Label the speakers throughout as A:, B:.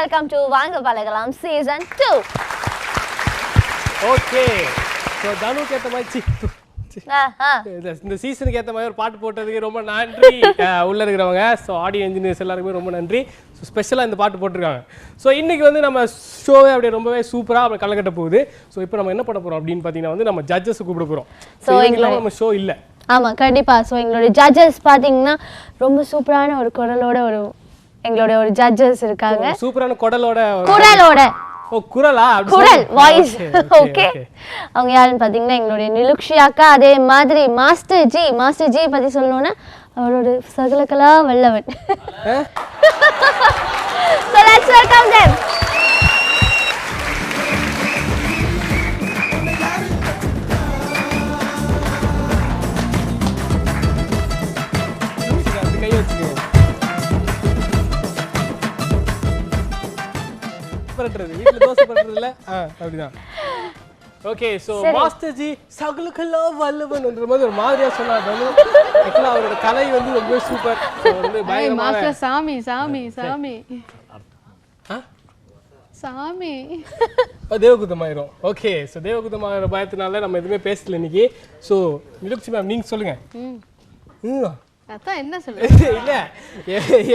A: welcome to வாங்க பழகலாம் season 2.
B: Okay so தனுக்கு ஏற்ற மாதிரி இந்த சீசனுக்கு ஏற்ற மாதிரி ஒரு பாட்டு போட்டதுக்கு ரொம்ப நன்றி உள்ளே இருக்கிறவங்க. ஸோ ஆடியோ இன்ஜினியர்ஸ் எல்லாருக்குமே ரொம்ப நன்றி. ஸோ ஸ்பெஷலாக இந்த பாட்டு போட்டிருக்காங்க. ஸோ இன்றைக்கி வந்து நம்ம ஷோவே அப்படியே ரொம்பவே சூப்பராக அப்படி கலக்கட்ட போகுது. ஸோ இப்போ நம்ம என்ன பண்ண போகிறோம் அப்படின்னு பார்த்தீங்கன்னா வந்து நம்ம ஜட்ஜஸ் கூப்பிட போகிறோம். ஸோ எங்களால் நம்ம ஷோ இல்லை.
A: ஆமாம் கண்டிப்பாக. ஸோ எங்களுடைய ஜட்ஜஸ் பார்த்தீங்கன்னா ரொம்ப சூப்பரான ஒரு குரலோட எங்களுடைய ஒரு ஜட்ஜஸ் இருக்காங்க.
B: சூப்பரான குரலோட
A: குரல் வாய்ஸ். ஓகே அவங்க யாருன்னு பார்த்தீங்கன்னா எங்களுடைய நிலுக்ஷி அக்கா. அதே மாதிரி மாஸ்டர் ஜி பற்றி சொல்லணும்னா அவரோட சகலகலா வல்லவன். So let's welcome them.
B: வீட்டில் தோசை பண்றதுல அப்படிதான். ஓகே ஸோ மாஸ்டர் ஜி சகலகலா வல்லவன்ன்ற மாதிரி ஒரு மாதிரியா சொன்னாரு. ஆக்சுவலாக அவரோட கலை வந்து ரொம்ப சூப்பர். வந்து
C: மாஸ்டர் சாமி
B: தேவகுதமாயிரும். ஓகே ஸோ தேவகுதமாகிற பயத்தினால நம்ம எதுவுமே பேசல இன்னைக்கு. ஸோ நிலுக்ஷி மேம் நீங்க சொல்லுங்க.
C: அதான் என்ன சொல்றது
B: இல்ல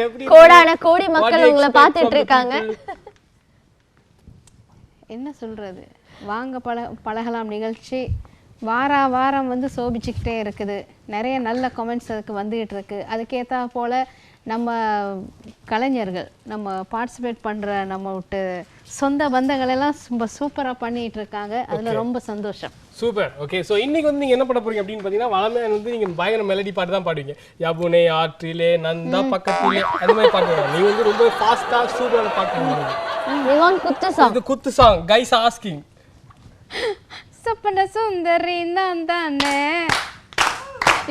B: எப்படி
A: கோடான கோடி மக்கள் உங்களை பார்த்துட்டு இருக்காங்க.
C: என்ன சொல்றது, வாங்க பழகலாம் நிகழ்ச்சி வாரம் வந்து சோபிச்சுக்கிட்டே இருக்குது. நிறைய நல்ல கமெண்ட்ஸ் அதுக்கு வந்துகிட்டு இருக்கு. அதுக்கேற்றா போல் நம்ம கலைஞர்கள் நம்ம பார்ட்டிசிபேட் பண்ணுற நம்ம விட்டு சொந்த பந்தங்கள் எல்லாம் ரொம்ப சூப்பராக பண்ணிட்டு இருக்காங்க. அதில் ரொம்ப சந்தோஷம்.
B: சூப்பர். ஓகே ஸோ இன்னைக்கு வந்து நீங்கள் என்ன பண்ண போறீங்க அப்படின்னு பார்த்தீங்கன்னா வளமையாக வந்து நீங்கள் பயங்கர மெலடி பாட்டு தான் பாடுவீங்க. யபுனே ஆற்றிலே நந்தா பக்கத்திலே அந்த மாதிரி பாட்டு. நீங்கள் வந்து ரொம்ப ஃபாஸ்ட்டாக சூப்பரான பாட்டு. குத்து சாங் கைஸ் ஆஸ்கிங்.
C: சொப்பன சுந்தரி நான் தானே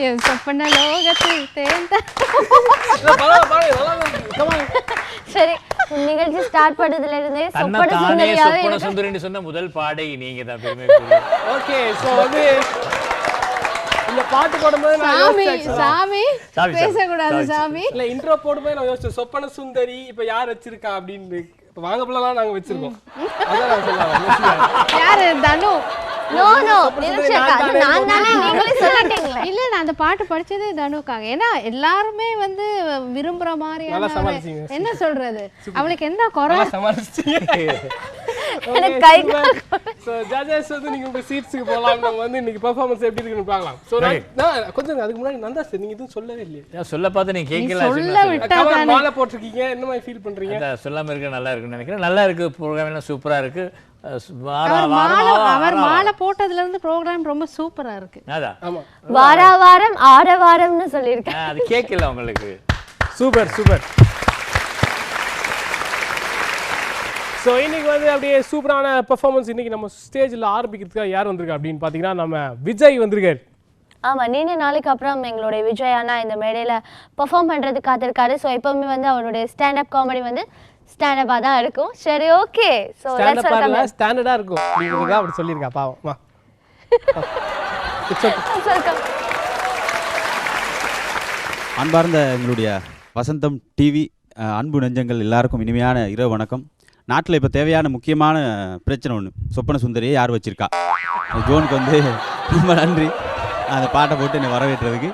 C: என் சொப்பன லோகத்தில் தேர்ந்த.
A: சரி நிகழ்ச்சி ஸ்டார்ட் பண்ணதுல இருந்தே
D: சொப்பன சுந்தரின்னு சொன்ன முதல் பாடகி நீங்க தான். பெருமை.
B: ஓகே சோ வந்து இந்த பாட்டு போடும்போது
C: சாமி பேசக்கூடாது சாமி
B: இல்ல இன்ட்ரோ போடும்போது நான் யோசிச்சேன் சொப்பன சுந்தரி இப்ப யார் வச்சிருக்கா அப்படின்னு. வாங்க பிள்ளைலாம் நாங்க வச்சிருக்கோம். அதான் நான் சொல்லுவேன்.
C: யாரு தனு?
A: நோ நிலுக்ஷி அக்கா நான் தானே, நீங்களே சொல்லிட்டீங்களே.
C: இல்ல நான் அந்த பாட்டு படிச்சதே தனுக்காக. ஏன்னா எல்லாருமே வந்து விரும்புற மாதிரியான என்ன சொல்றது அவளுக்கு என்ன குறை
B: சமாளிச்சிட்டீங்க.
A: எனக்கு கை
B: சோ ஜட்ஜஸ் வந்து நீங்க உங்க சீட்ஸ்க்கு போலாம். நம்ம வந்து இன்னைக்கு பெர்ஃபார்மன்ஸ் எப்படி இருக்குன்னு பார்க்கலாம். சோ நான் கொஞ்சம் அதுக்கு முன்னாடி நந்தா சார் நீங்க எதுவும் சொல்லவே இல்லையா?
D: சொல்ல பார்த்து நீங்க கேட்கல.
C: சொல்ல விட்டா
B: மாலை போட்டுருக்கீங்க. என்ன மாதிரி ஃபீல் பண்றீங்க?
D: சொல்லாம இருக்க நல்லா இருக்குன்னு நினைக்கிறேன். நல்லா இருக்கு. ப்ரோகிராம் எல்லாம் சூப்பரா இருக்கு.
C: அவர் மாலை போட்டதுல இருந்து ப்ரோகிராம் ரொம்ப சூப்பரா இருக்கு.
A: வாரம் ஆரவாரம்னு சொல்லியிருக்கேன்.
D: அது கேட்கல உங்களுக்கு.
B: சூப்பர். ஸோ இன்னைக்கு வந்து அப்படியே சூப்பரான பெர்ஃபார்மன்ஸ் இன்னைக்கு நம்ம ஸ்டேஜில் ஆரம்பிக்கிறதுக்காக யார் வந்திருக்கா அப்படின்னு பார்த்தீங்கன்னா நம்ம விஜய் வந்திருக்காரு.
A: ஆமாம் நீண்ட நாளைக்கு அப்புறம் எங்களுடைய விஜய் அண்ணா இந்த மேடையில் பெர்ஃபார்ம் பண்ணுறதுக்கு காத்திருக்காரு. ஸோ எப்பவுமே வந்து அவருடைய ஸ்டாண்டப் காமெடி வந்து ஸ்டாண்டப்பாக தான் இருக்கும். சரி ஓகே ஸோ
B: ஸ்டாண்டர்டாக இருக்கும். நீங்கள் தான் அப்படி சொல்லியிருக்கா பாவம். வா
E: அன்பார்ந்த எங்களுடைய வசந்தம் டிவி அன்பு நெஞ்சங்கள் எல்லாருக்கும் இனிமையான இரவு வணக்கம். நாட்டில் இப்போ தேவையான முக்கியமான பிரச்சனை ஒன்று, சொப்பன சுந்தரியை யார் வச்சுருக்கா. ஜோனுக்கு வந்து ரொம்ப நன்றி அந்த பாட்டை போட்டு என்னை வரவேற்றதுக்கு.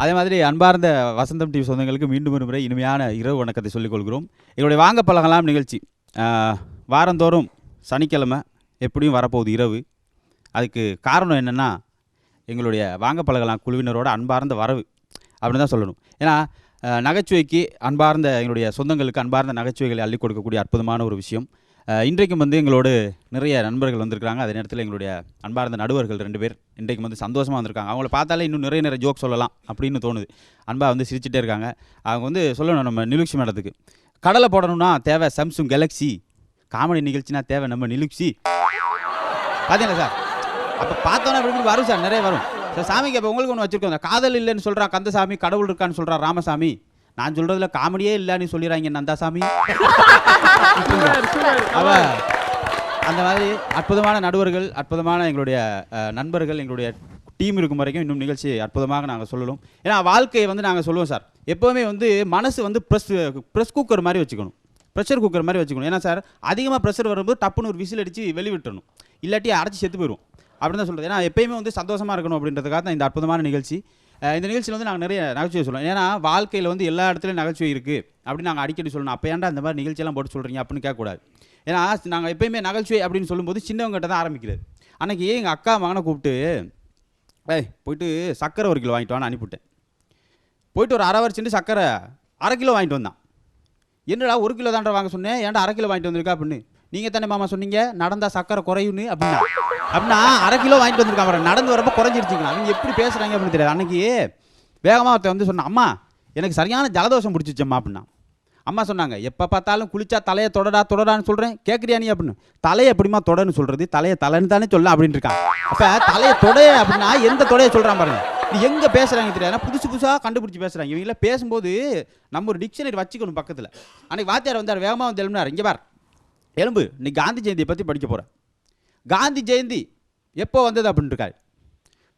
E: அதே மாதிரி அன்பார்ந்த வசந்தம் டிவி சொந்தங்களுக்கு மீண்டும் ஒரு முறை இனிமையான இரவு வணக்கத்தை சொல்லிக்கொள்கிறோம். எங்களுடைய வாங்க பழகலாம் நிகழ்ச்சி வாரந்தோறும் சனிக்கிழமை எப்படியும் வரப்போகுது இரவு. அதுக்கு காரணம் என்னென்னா எங்களுடைய வாங்க பழகலாம் குழுவினரோட அன்பார்ந்த வரவு அப்படின்னு தான் சொல்லணும். ஏன்னா நகைச்சுவைக்கு அன்பார்ந்த எங்களுடைய சொந்தங்களுக்கு அன்பார்ந்த நகைச்சுவைகளை அள்ளி கொடுக்கக்கூடிய அற்புதமான ஒரு விஷயம். இன்றைக்கும் வந்து எங்களோடு நிறைய நண்பர்கள் வந்திருக்கிறாங்க. அதே நேரத்தில் எங்களுடைய அன்பார்ந்த நடுவர்கள் 2 பேர் இன்றைக்கு வந்து சந்தோஷமாக வந்திருக்காங்க. அவங்கள பார்த்தாலே இன்னும் நிறைய ஜோக் சொல்லலாம் அப்படின்னு தோணுது. அன்பாக வந்து சிரிச்சுட்டே இருக்காங்க. அவங்க வந்து சொல்லணும் நம்ம நிலுக்ஷி மேடத்துக்கு கடலை போடணும்னா தேவை சாம்சங் கேலக்ஸி, காமெடி நிகழ்ச்சினா தேவை நம்ம நிலுக்ஷி. பார்த்தீங்களா சார்? அப்போ பார்த்தோன்னா இப்படி வரும் சார், நிறைய வரும் சார். சாமிக்கு அப்போ உங்களுக்கு ஒன்று வச்சுருக்கோம். காதல் இல்லைன்னு சொல்கிறான் கந்தசாமி, கடவுள் இருக்கான்னு சொல்கிறான் ராமசாமி. நான் சொல்கிறதுல காமெடியே இல்லைன்னு சொல்லிடுறாங்க நந்தாசாமி. அவ அந்த மாதிரி அற்புதமான நடுவர்கள், அற்புதமான எங்களுடைய நண்பர்கள், எங்களுடைய டீம் இருக்கும் வரைக்கும் இன்னும் நிகழ்ச்சி அற்புதமாக நாங்கள் சொல்லணும். ஏன்னா வாழ்க்கையை வந்து நாங்கள் சொல்லுவோம் சார், எப்போவுமே வந்து மனசு வந்து ப்ரெஸ் குக்கர் மாதிரி வச்சுக்கணும். ப்ரெஷர் குக்கர் மாதிரி வச்சுக்கணும். ஏன்னா சார் அதிகமாக ப்ரெஷர் வரும்போது டப்புன்னு ஒரு விசில் அடித்து வெளிவிட்டணும், இல்லாட்டி அடைச்சி செத்து போயிடும் அப்படின்னு தான் சொல்கிறது. ஏன்னா எப்பயுமே வந்து சந்தோஷமாக இருக்கணும் அப்படின்றதுக்காக தான் இந்த அற்புதமான நிகழ்ச்சி. இந்த நிகழ்ச்சியில் வந்து நாங்கள் நிறைய நகைச்சுவை சொல்லுவோம். ஏன்னா வாழ்க்கையில் வந்து எல்லா இடத்துலையும் நகைச்சுவை இருக்குது அப்படின்னு நாங்கள் அடிக்கடி சொல்லணும். அப்போ ஏன்டா இந்த மாதிரி நிகழ்ச்சியெல்லாம் போட்டு சொல்கிறீங்க அப்படின்னு கேட்கக்கூடாது. ஏன்னா நாங்கள் எப்பயுமே நகைச்சுவை அப்படின்னு சொல்லும்போது சின்னவங்ககிட்ட தான் ஆரம்பிக்கிறது. அன்றைக்கி எங்கள் அக்கா மகனை கூப்பிட்டு போயிட்டு சக்கரை 1 கிலோ வாங்கிட்டு வான்னு அனுப்பிவிட்டேன். போயிட்டு ஒரு 1/2 சென்று சக்கரை 1/2 கிலோ வாங்கிட்டு வந்தான். என்னடா 1 கிலோ தாண்டா வாங்க சொன்னேன், ஏன்டா 1/2 கிலோ வாங்கிட்டு வந்திருக்கா அப்படின்னு. நீங்கள் தானே மாமா சொன்னீங்க நடந்தால் சக்கரை குறையுன்னு அப்படின்னா 1/2 கிலோ வாங்கிட்டு வந்திருக்கான். நடந்து வரப்போ குறைஞ்சிருச்சுங்களா. அவங்க எப்படி பேசுகிறாங்க அப்படின்னு தெரியாது. அன்றைக்கி வேகமாக ஒருத்தர் வந்து சொன்னான், அம்மா எனக்கு சரியான ஜலதோஷம் பிடிச்சிச்சம்மா அப்படின்னா. அம்மா சொன்னாங்க, எப்போ பார்த்தாலும் குளிச்சா தலையை தொடடான்னு சொல்கிறேன், கேட்குறியா நீ அப்படின்னு. தலையை எப்படிமா தொடன்னு சொல்கிறது, தலையை தலைன்னு தானே சொல்ல அப்படின்னு இருக்கான். அப்போ தலையை தொடைய அப்படின்னா எந்த தொடையை சொல்கிறான் பாருங்க. நீ எங்கே பேசுகிறாங்க தெரியாது, புதுசாக கண்டுபிடிச்சி பேசுகிறாங்க. இவங்கள பேசும்போது நம்ம ஒரு டிக்ஷனரி வச்சுக்கணும் பக்கத்தில். அன்றைக்கி வாத்தியார் வந்தார், வேகமாக வந்து எழுப்பினார், இங்கே பார் எலும்பு நீ காந்தி ஜெயந்தியை பற்றி படிக்க போகிறேன். காந்தி ஜெயந்தி எப்போ வந்தது அப்படின்னு இருக்காரு.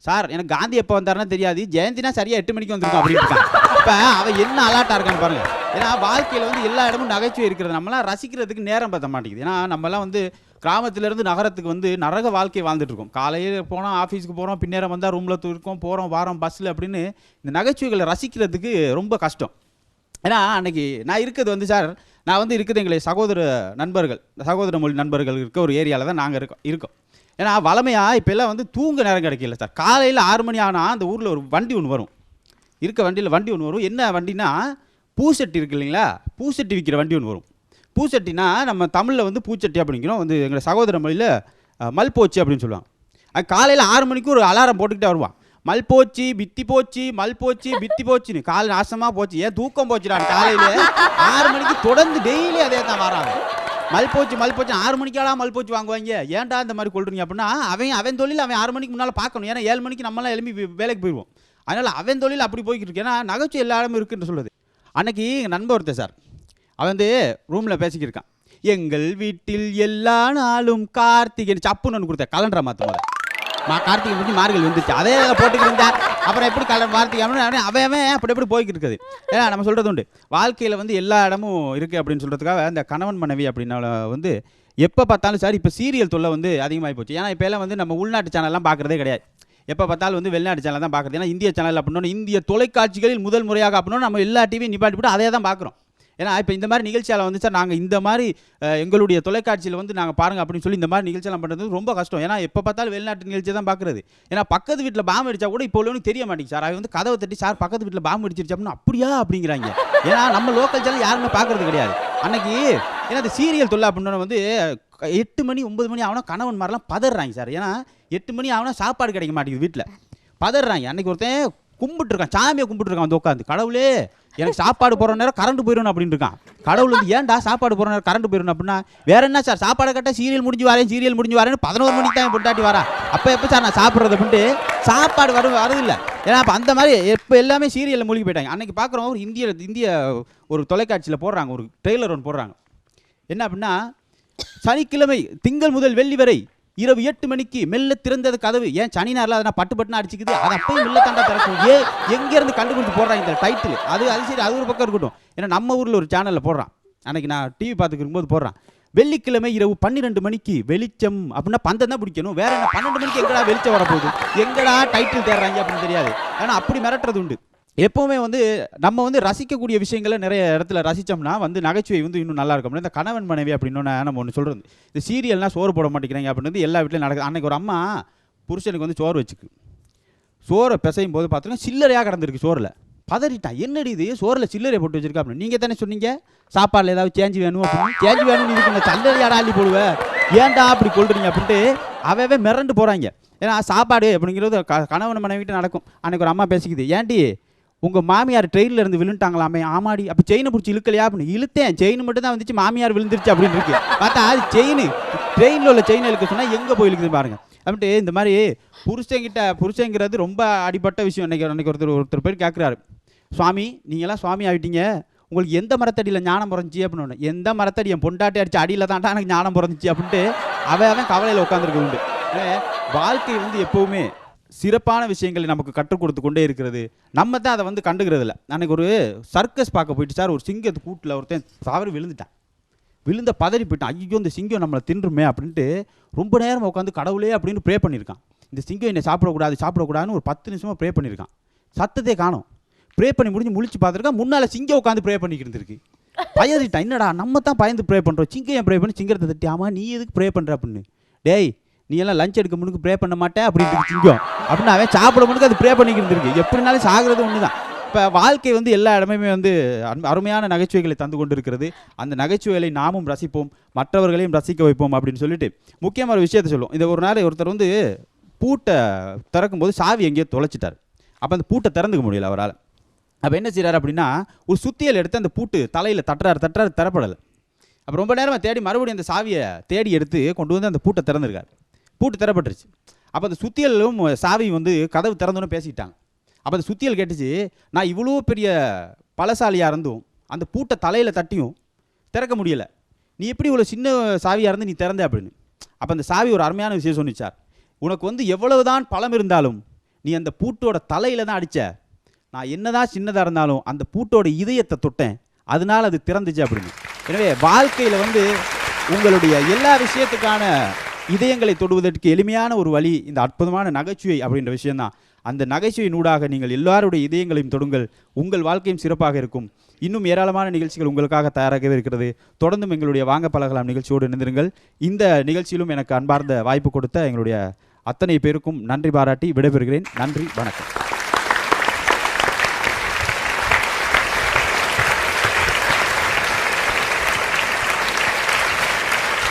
E: சார் எனக்கு காந்தி எப்போ வந்தாருன்னா தெரியாது, ஜெயந்தினா சரியாக 8 மணிக்கு வந்திருக்கும் அப்படின்னு இருக்கான். இப்போ அவன் என்ன அலாட்டாக இருக்கான்னு பாருங்கள். ஏன்னா வாழ்க்கையில் வந்து எல்லா இடமும் நகைச்சுவை இருக்கிறது, நம்மளாம் ரசிக்கிறதுக்கு நேரம் பற்ற மாட்டேங்குது. ஏன்னா நம்மலாம் வந்து கிராமத்திலேருந்து நகரத்துக்கு வந்து நரக வாழ்க்கையை வாழ்ந்துட்டு இருக்கோம். காலையில் போனால் ஆஃபீஸுக்கு போகிறோம், பின்னேரம் வந்தால் ரூமில் இருக்கோம், போகிறோம் வாரம் பஸ்ஸில் அப்படின்னு இந்த நகைச்சுவைகளை ரசிக்கிறதுக்கு ரொம்ப கஷ்டம். ஏன்னா அன்றைக்கி நான் இருக்கிறது வந்து சார், நான் வந்து இருக்குது எங்களை சகோதர மொழி நண்பர்கள் இருக்க ஒரு ஏரியாவில் தான் நாங்கள் இருக்கோம். ஏன்னா வளமையாக இப்போ எல்லாம் வந்து தூங்க நேரம் கிடைக்கல சார். காலையில் 6 மணி ஆனால் அந்த ஊரில் ஒரு வண்டி ஒன்று வரும், வண்டி ஒன்று வரும். என்ன வண்டினா பூசட்டி இருக்குது இல்லைங்களா, பூசட்டி விற்கிற வண்டி ஒன்று வரும். பூசட்டினா நம்ம தமிழில் வந்து பூச்சட்டி அப்படிங்கிறோம், வந்து எங்களை சகோதர மொழியில் மல்போச்சு அப்படின்னு சொல்லுவாங்க. அது காலையில் 6 மணிக்கு ஒரு அலாரம் போட்டுக்கிட்டே வருவான், மல்போச்சு பித்தி போச்சு மல்போச்சு பித்தி போச்சுன்னு. காலை நாசமாக போச்சு, ஏன் தூக்கம் போச்சுடான். காலையில் 6 மணிக்கு தொடர்ந்து டெய்லி அதே தான் வராங்க. மல்போச்சு 6 மணிக்காலாம் மல்போச்சு வாங்குவாங்க, ஏன்டா இந்த மாதிரி கொள்றீங்க அப்படின்னா அவன் தொழில் அவன் 6 மணிக்கு முன்னால் பார்க்கணும். ஏன்னா 7 மணிக்கு நம்மளாம் எழுப்பி வேலைக்கு போயிடுவோம். அதனால் அவன் தொழில் அப்படி போய்கிட்டு இருக்கு. ஏன்னா நகைச்சுவை எல்லா இடமும் இருக்குன்னு சொல்லுது. அன்னைக்கு எங்கள் நண்பர் ஒருத்தர் சார், அவன் வந்து ரூமில் பேசிக்கிருக்கான், எங்கள் வீட்டில் எல்லா நாளும் கார்த்திகை சப்புன்னு ஒன்று கொடுத்தேன், கலண்டரை மாற்றும் போது கார்த்திகை முடிஞ்சு மார்கழி வந்துச்சு, அதே போட்டுக்கிட்டு இருந்தார். அப்புறம் எப்படி கார்த்திகை அவன் அப்படி எப்படி போய்கிட்டு இருக்குது. ஏன்னா நம்ம சொல்கிறது உண்டு, வாழ்க்கையில் வந்து எல்லா இடமும் இருக்குது அப்படின்னு சொல்கிறதுக்காக அந்த கணவன் மனைவி அப்படின்னால வந்து எப்போ பார்த்தாலும் சார் இப்போ சீரியல் தொல்லை வந்து அதிகமாகி போச்சு. ஏன்னா இப்போ எல்லாம் வந்து நம்ம உள்நாட்டு சேனல்லாம் பார்க்குறதே கிடையாது, எப்போ பார்த்தாலும் வந்து வெளிநாட்டு சேனல் தான் பார்க்குறது. ஏன்னா இந்திய சேனல் அப்படின்னா இந்திய தொலைக்காட்சிகளில் முதல் முறையாக அப்படின்னா நம்ம எல்லா டிவியும் நிப்பாட்டி போட்டு அதே தான் பார்க்குறோம். ஏன்னா இப்போ இந்த மாதிரி நிகழ்ச்சியால் வந்து சார் நாங்கள் இந்த மாதிரி எங்களுடைய தொலைக்காட்சியில் வந்து நாங்கள் பாருங்கள் அப்படின்னு சொல்லி இந்த மாதிரி நிகழ்ச்சியெல்லாம் பண்ணுறது ரொம்ப கஷ்டம். ஏன்னா எப்போ பார்த்தாலும் வெளிநாட்டு நிகழ்ச்சியை தான் பார்க்குறது. ஏன்னா பக்கத்து வீட்டில் பாம்பு அடித்தா கூட இப்போ உள்ளவனுக்கு தெரிய மாட்டேங்குது சார். அவன் வந்து கதவை தட்டி சார் பக்கத்து வீட்டில் பாம்பு அடிச்சிருச்சு அப்படின்னு அப்படியா அப்படிங்கிறாங்க. ஏன்னா நம்ம லோக்கல் சேனல் யாருமே பார்க்குறது கிடையாது. அன்னைக்கு ஏன்னா இந்த சீரியல் தொல்லை அப்படின்னு வந்து 8 மணி 9 மணி ஆகுனா கணவன் மாதிரிலாம் பதறாங்க சார். ஏன்னா 8 மணி ஆகுனா சாப்பாடு கிடைக்க மாட்டேங்குது வீட்டில், பதறாங்க. அன்னைக்கு ஒருத்தன் கும்பிட்டுருக்கான், சாமியை கும்பிட்டுருக்கான் வந்து உட்காந்து, கடவுளே எனக்கு சாப்பாடு போகிற நேரம் கரண்ட் போயிடணும் அப்படின்னு இருக்கான். கடவுள் வந்து ஏன்டா சாப்பாடு போகிற நேரம் கரண்ட் போயிடணும் அப்படின்னா, வேற என்ன சார் சாப்பாடு கட்ட சீரியல் முடிஞ்சு வரேன்னு 11 மணிக்கு தான் பொண்டாட்டி வரா, அப்போ எப்போ சார் நான் சாப்பிட்றது அப்படின்ட்டு சாப்பாடு வரதில்லை. ஏன்னா அப்போ அந்த மாதிரி எப்போ எல்லாமே சீரியலில் மூழ்கி போயிட்டாங்க. அன்றைக்கி பார்க்குறோம் ஒரு இந்திய ஒரு தொலைக்காட்சியில் போடுறாங்க, ஒரு ட்ரெய்லர் ஒன்று போடுறாங்க. என்ன அப்படின்னா, சனிக்கிழமை திங்கள் முதல் வெள்ளி வரை இரவு 8 மணிக்கு மெல்ல திறந்தது கதவு. ஏன் சனி நேரில் அதை பட்டுன்னு அடிச்சுக்குது, அதை அப்பயும் மெல்ல தாண்டா திறக்கும். எங்கேருந்து கண்டுபிடிச்சி போடுறாங்க இந்த டைட்டில். அது சரி, அது ஒரு பக்கம் இருக்கட்டும். ஏன்னா நம்ம ஊரில் ஒரு சேனலில் போடுறான், அன்றைக்கி நான் டிவி பார்த்துக்கு இருக்கும்போது போடுறான், வெள்ளிக்கிழமை இரவு 12 மணிக்கு வெளிச்சம் அப்படின்னா பந்தம் தான் பிடிக்கணும், வேற என்ன 12 மணிக்கு எங்கடா வெளிச்சம் வரப்போகுது, எங்கடா டைட்டில் தேடுறாங்க அப்படின்னு தெரியாது. ஏன்னா அப்படி மிரட்டுறது உண்டு. எப்போவுமே வந்து நம்ம வந்து ரசிக்கக்கூடிய விஷயங்களை நிறைய இடத்துல ரசித்தோம்னா வந்து நகைச்சுவை வந்து இன்னும் நல்லா இருக்கும். இந்த கணவன் மனைவி அப்படின்னு நம்ம ஒன்று சொல்கிறது, இந்த சீரியல்னால் சோறு போட மாட்டேங்கிறாங்க அப்படின்னு எல்லா வீட்லையும் நடக்குது. அன்றைக்கி ஒரு அம்மா புருஷனுக்கு வந்து சோறு வச்சுக்கு, சோறை பிசையும் போது பார்த்தீங்கன்னா சில்லறையாக கிடந்திருக்கு சோறில். பதறிட்டான், என்னடி இது சோறில் சில்லறை போட்டு வச்சிருக்கா அப்படின்னு. நீங்கள் தானே சொன்னீங்க சாப்பாடில் ஏதாவது சேஞ்சு வேணும் அப்படின்னு. சேஞ்சு வேணும்னு இதுக்கு நான் சல்லறையாடா அள்ளி போடுவேன், ஏன்டா அப்படி கொள்றீங்க அப்படின்ட்டு அவவே மிரண்டு போகிறாங்க. ஏன்னா சாப்பாடு அப்படிங்கிறது கணவன் மனைவிட்டு நடக்கும். அன்றைக்கி ஒரு அம்மா பேசிக்குது, ஏன்டி உங்கள் மாமியார் ட்ரெயினில் இருந்து விழுந்துட்டாங்களாமே. ஆமாடி, அப்போ செயினை பிடிச்சி இழுக்கலையா அப்படின்னு. இழுத்தேன், செயின் மட்டும் தான் வந்துச்சு, மாமியார் விழுந்துருச்சு அப்படின்னு இருக்கு. பார்த்தா அது செயின், ட்ரெயினில் உள்ள செயினை இழுக்க சொன்னால் எங்கே போய் இழுக்குது பாருங்க. அப்படின்ட்டு இந்த மாதிரி புருஷங்கிறது ரொம்ப அடிப்பட்ட விஷயம். அன்றைக்கி ஒருத்தர் பேர் கேட்குறாரு, சுவாமி நீங்களாம் சுவாமி ஆகிட்டீங்க, உங்களுக்கு எந்த மரத்தடியில் ஞானம் பிறந்துச்சு அப்படின்னு. எந்த மரத்தடி என் பொண்டாட்டி அடிச்சு அடியில் தான்டா எனக்கு ஞானம் பிறந்துச்சு அப்படின்ட்டு அவன் கவலையில் உட்காந்துருக்க உண்டு. வாழ்க்கை வந்து எப்போவுமே சிறப்பான விஷயங்களை நமக்கு கற்றுக் கொடுத்து கொண்டே இருக்கிறது, நம்ம தான் அதை வந்து கண்டுக்கிறது இல்லை. அன்றைக்கி ஒரு சர்க்கஸ் பார்க்க போயிட்டு சார், ஒரு சிங்கத்து கூட்டில் ஒருத்தன் தவறு விழுந்துட்டான். விழுந்த பதறி போயிட்டான். ஐயோ இந்த சிங்கம் நம்மளை தின்றுமே அப்படின்ட்டு ரொம்ப நேரம் உட்காந்து கடவுளே அப்படின்னு ப்ரே பண்ணியிருக்கான். இந்த சிங்கம் என்னை சாப்பிடக்கூடாதுன்னு ஒரு 10 நிமிஷமாக ப்ரே பண்ணியிருக்கான். சத்தத்தை காணோம். ப்ரே பண்ணி முடிஞ்சு முழிச்சு பார்த்துருக்கான். முன்னால் சிங்கம் உட்காந்து ப்ரே பண்ணிக்கிட்டு இருந்திருக்கு. பயந்துட்டான். என்னடா நம்ம தான் பயந்து ப்ரே பண்ணுறோம், சிங்கம் ஏன் ப்ரே பண்ணி சிங்கத்தை தட்டி, ஆமாம் நீ எதுக்கு ப்ரே பண்ணுற அப்படின்னு. டேய் நீ எல்லாம் லஞ்ச் எடுக்க முன்னுக்கு ப்ரே பண்ண மாட்டேன் அப்படின்னு சிங்கம் அப்படின்னு அவன் சாப்பிட முன்னுக்கு அது ப்ரே பண்ணிக்கிட்டு இருந்திருக்கு. எப்படினாலும் சாகிறது ஒன்று தான். இப்போ வாழ்க்கை வந்து எல்லா இடமுமே வந்து அருமையான நகைச்சுவைகளை தந்து கொண்டு இருக்கிறது. அந்த நகைச்சுவைகளை நாமும் ரசிப்போம், மற்றவர்களையும் ரசிக்க வைப்போம் அப்படின்னு சொல்லிட்டு முக்கியமான ஒரு விஷயத்தை சொல்லுவோம். இந்த ஒரு நாள் ஒருத்தர் வந்து பூட்டை திறக்கும்போது சாவி எங்கேயோ தொலைச்சிட்டார். அப்போ அந்த பூட்டை திறந்துக்க முடியல அவரால். அப்போ என்ன செய்கிறார் அப்படின்னா ஒரு சுத்தியல் எடுத்து அந்த பூட்டு தலையில் தட்டுறாரு திறப்படலை. அப்போ ரொம்ப நேரமாக தேடி மறுபடியும் அந்த சாவியை தேடி எடுத்து கொண்டு வந்து அந்த பூட்டை திறந்துருக்காரு. பூட்டு திறப்பட்டுருச்சு. அப்போ அந்த சுத்தியலும் சாவியும் வந்து கதவு திறந்தோன்னு பேசிக்கிட்டாங்க. அப்போ அந்த சுத்தியல் கேட்டுச்சு, நான் இவ்வளோ பெரிய பலசாலியாக இருந்தும் அந்த பூட்டை தலையில் தட்டியும் திறக்க முடியலை, நீ எப்படி இவ்வளோ சின்ன சாவியாக இருந்து நீ திறந்த அப்படின்னு. அப்போ அந்த சாவி ஒரு அருமையான விஷயம் சொன்னிச்சார். உனக்கு வந்து எவ்வளவுதான் பலம் இருந்தாலும் நீ அந்த பூட்டோட தலையில் தான் அடித்த, நான் என்னதான் சின்னதாக இருந்தாலும் அந்த பூட்டோட இதயத்தை தொட்டேன், அதனால் அது திறந்துச்சு அப்படின்னு. எனவே வாழ்க்கையில் வந்து உங்களுடைய எல்லா விஷயத்துக்கான இதயங்களை தொடுவதற்கு எளிமையான ஒரு வழி இந்த அற்புதமான நகைச்சுவை அப்படின்ற விஷயம்தான். அந்த நகைச்சுவையின் ஊடாக நீங்கள் எல்லாருடைய இதயங்களையும் தொடுங்கள், உங்கள் வாழ்க்கையும் சிறப்பாக இருக்கும். இன்னும் ஏராளமான நிகழ்ச்சிகள் உங்களுக்காக தயாராகவே இருக்கிறது. தொடர்ந்தும் எங்களுடைய வாங்க பழகலாம் நிகழ்ச்சியோடு இணைந்திருங்கள். இந்த நிகழ்ச்சியிலும் எனக்கு அன்பார்ந்த வாய்ப்பு கொடுத்த எங்களுடைய அத்தனை பேருக்கும் நன்றி பாராட்டி விடைபெறுகிறேன். நன்றி, வணக்கம்.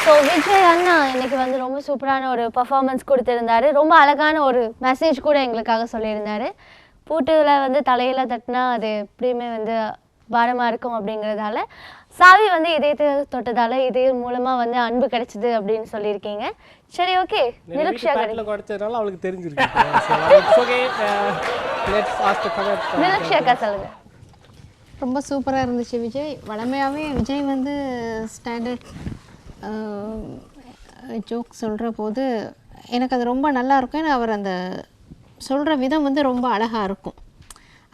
A: ஸோ விஜய் அண்ணா இன்னைக்கு வந்து ரொம்ப சூப்பரான ஒரு பர்ஃபார்மன்ஸ் கொடுத்துருந்தாரு. ரொம்ப அழகான ஒரு மெசேஜ் கூட எங்களுக்காக சொல்லியிருந்தாரு. பூட்டில் வந்து தலையில் தட்டினா அது எப்படியுமே வந்து பாரமாக இருக்கும் அப்படிங்கிறதால, சாவி வந்து இதயத்தை தொட்டதால இது மூலமாக வந்து அன்பு கிடைச்சிது அப்படின்னு சொல்லியிருக்கீங்க. சரி, ஓகே. நிலக்ஷியா
B: கிடைச்சதுனால அவளுக்கு தெரிஞ்சிருக்கு.
A: நிலக்ஷியாக்கா சொல்லுங்க.
C: ரொம்ப சூப்பராக இருந்துச்சு விஜய். வளமையாகவே விஜய் வந்து ஸ்டாண்டர்ட் ஜோக் சொல்கிற போது எனக்கு அது ரொம்ப நல்லா இருக்கும். ஏன்னா அவர் அந்த சொல்கிற விதம் வந்து ரொம்ப அழகாக இருக்கும்.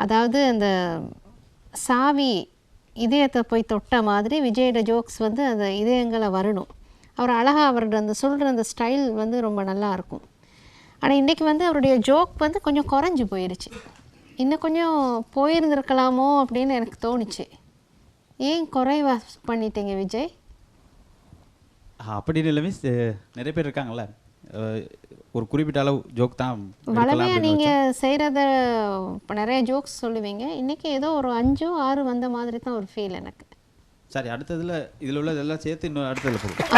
C: அதாவது அந்த சாவி இதயத்தை போய் தொட்ட மாதிரி விஜயோட ஜோக்ஸ் வந்து அந்த இதயங்களை வரணும். அவர் அழகாக அவரோட அந்த சொல்கிற அந்த ஸ்டைல் வந்து ரொம்ப நல்லா இருக்கும். ஆனால் இன்றைக்கி வந்து அவருடைய ஜோக் வந்து கொஞ்சம் குறைஞ்சி போயிடுச்சு. இன்னும் கொஞ்சம் போயிருந்துருக்கலாமோ அப்படின்னு எனக்கு தோணுச்சு. ஏன் குறைவா பண்ணிட்டீங்க விஜய்?
E: அப்படின்னு இல்லவே நிறைய பேர் இருக்காங்கல்ல, ஒரு குறிப்பிட்ட அளவு ஜோக் தான்.
C: வளமையாக நீங்கள் செய்கிறத இப்போ நிறைய ஜோக்ஸ் சொல்லுவீங்க. இன்றைக்கி ஏதோ ஒரு 5 6 வந்த மாதிரி தான் ஒரு ஃபீல் எனக்கு.
E: சரி, அடுத்ததில் இதில் உள்ளதெல்லாம் சேர்த்து இன்னும் அடுத்ததில் போடுவோம்.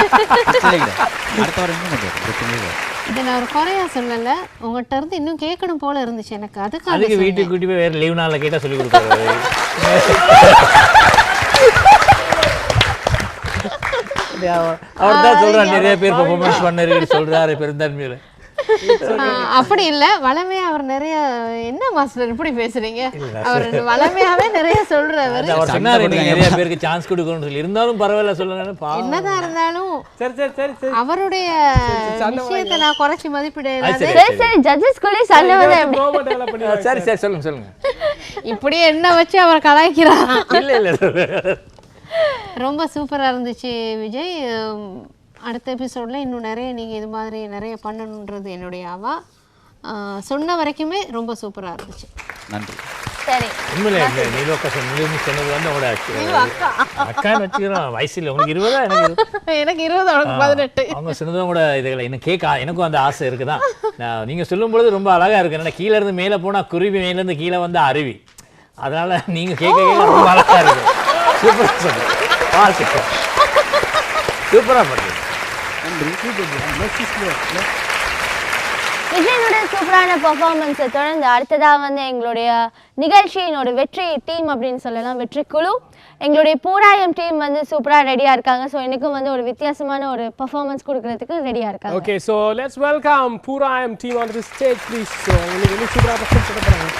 E: அடுத்த வாரம் இன்னும் பண்ணுவோம்.
C: இதை நான் ஒரு குறையா சொல்லலை, உங்கள்கிட்ட இருந்து இன்னும் கேட்கணும் போல இருந்துச்சு எனக்கு.
D: அதுக்கு வீட்டுக்கு கூட்டி போய் வேறு லீவ் நாளில் கேட்டால் சொல்லி கொடுக்குறாரு. அவர் தான் சொல்றாரு, நிறைய பேர் பெர்ஃபார்மன்ஸ் பண்ணாரு சொல்றாரு பெருந்தன்மையில.
C: அப்படி இல்லை, வளமையா அவர் நிறைய என்ன மாஸ்டர் இப்படி பேசுறீங்க? அவர் வளமையாவே நிறைய சொல்றவர்.
D: அவர் சொன்னாரு நிறைய பேருக்கு சான்ஸ் கொடுக்கணும்னு சொல்லி. இருந்தாலும் பரவாயில்ல சொல்லுங்க.
C: என்னதான் இருந்தாலும்
B: சரி
C: அவருடைய விஷயத்தை நான் குறைச்சி மதிப்பிடல.
A: சரி, ஜட்ஜஸ் கூட சண்டை வந்து
D: சரி சொல்லுங்க.
C: இப்படி என்ன வச்சு அவர் கலாய்க்கிறார்.
D: இல்ல
C: ரொம்ப சூப்பராக இருந்துச்சு விஜய். அடுத்த எபிசோடில் இன்னும் நிறைய நீங்கள் இது மாதிரி நிறைய பண்ணணுன்றது என்னுடைய ஆவா. சொன்ன வரைக்குமே ரொம்ப சூப்பராக இருந்துச்சு.
E: நன்றி.
A: சரி,
D: உண்மையில நீலோக்கா சொன்னது வந்து அவங்களோட அக்கான்னு வச்சுக்கிறோம். வயசுல உங்களுக்கு 20 எனக்கு
C: 20 அவனுக்கு 18.
D: அவங்க சொன்னதும் கூட இதுகளை இன்னும் கேட்க எனக்கும் அந்த ஆசை இருக்குதான். நீங்க சொல்லும் பொழுது ரொம்ப அழகா இருக்கு. ஏன்னா கீழே இருந்து மேலே போனா குருவி, மேல இருந்து கீழே வந்து அருவி. அதனால நீங்க கேட்க ரொம்ப அழகா இருக்கு. சூப்பரா சொல்லுங்க. வாழ்த்துக்கள். சூப்பரா பண்ணுங்க.
A: விஜயனோட சூப்பரான பெர்ஃபார்மன்ஸை தொடர்ந்து அடுத்ததாக வந்து எங்களுடைய நிகழ்ச்சியின் ஒரு வெற்றி டீம் அப்படின்னு சொல்லலாம், வெற்றி குழு. எங்களுடைய பூராயம் டீம் வந்து சூப்பராக ரெடியாக இருக்காங்க. ஸோ எனக்கும் வந்து ஒரு வித்தியாசமான ஒரு பெர்ஃபார்மன்ஸ் கொடுக்கறதுக்கு ரெடியாக இருக்காங்க.
B: Okay, so let's welcome Poorayam team on the stage please. So உங்களுக்கு வந்து சூப்பராக பெர்ஃபார்ம் பண்ண போகிறாங்க.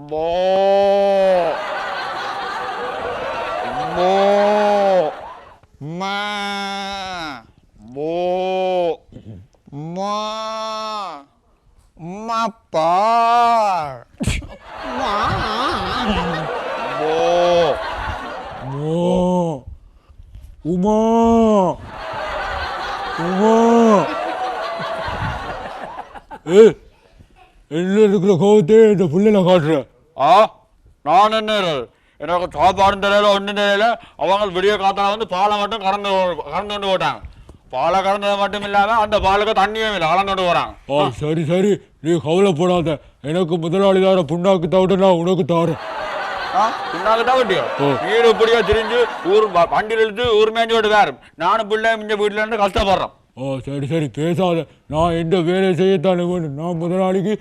F: போ போ மா போ மா மாப்பா மா போ
G: மோ உமா உமா என்ன இருக்கிற கோவத்தை இந்த புள்ளைல காட்டுற
F: நான் என்ன எனக்கு சாப்பாடு தெரியல ஒன்றும் தெரியல அவங்க விடிய காத்தால வந்து பாலை மட்டும் கறந்து கொண்டு போட்டாங்க. பாலை கறந்தது மட்டும் இல்லாம அந்த பாலுக்கு தண்ணியும் இல்லை கலந்து கொண்டு போறாங்க.
G: சரி சரி நீ கவலைப்படாத, எனக்கு முதலாளி தார புண்ணாக்கு தவிட்டு நான் உனக்கு தாரேன்.
F: புண்ணாக்கு தவிட்டியோ வீடு இப்படியா திரிஞ்சு ஊர் வண்டியில் இழுத்து ஊர் மேய்ஞ்சி விட்டு வேறு நானும் பிள்ளை இந்த வீட்டுல இருந்து கஷ்டப்படுறேன்.
G: சரி சரி பேசாத, நான் எந்த வேலையை செய்யத்தானே வேணும். நான் முதலாளிக்கு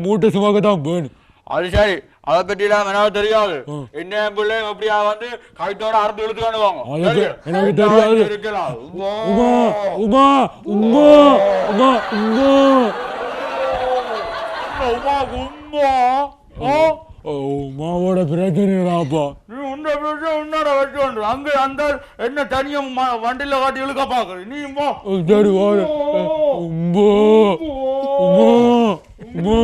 G: மூட்டை சுமக்க தான் வேணும்.
F: அது சரி, அதை பற்றிலாம் எனக்கு தெரியாது. என்ன பிள்ளைங்க அப்படியா வந்து கைத்தோட அறுத்து இழுத்து காணுவாங்க.
G: எனக்கு தெரியாது.
F: இருக்கலாம்.
G: உமா உமா உமா உமா உமா உமாவோட பிரச்சனைப்பா.
F: நீ உன்ன பிரச்சனை உன்னோட வச்சு அங்க அந்த என்ன தனியும் வண்டியில காட்டி இழுக்க பாக்குற நீ
G: சரி வாரு. உமா உமா உமா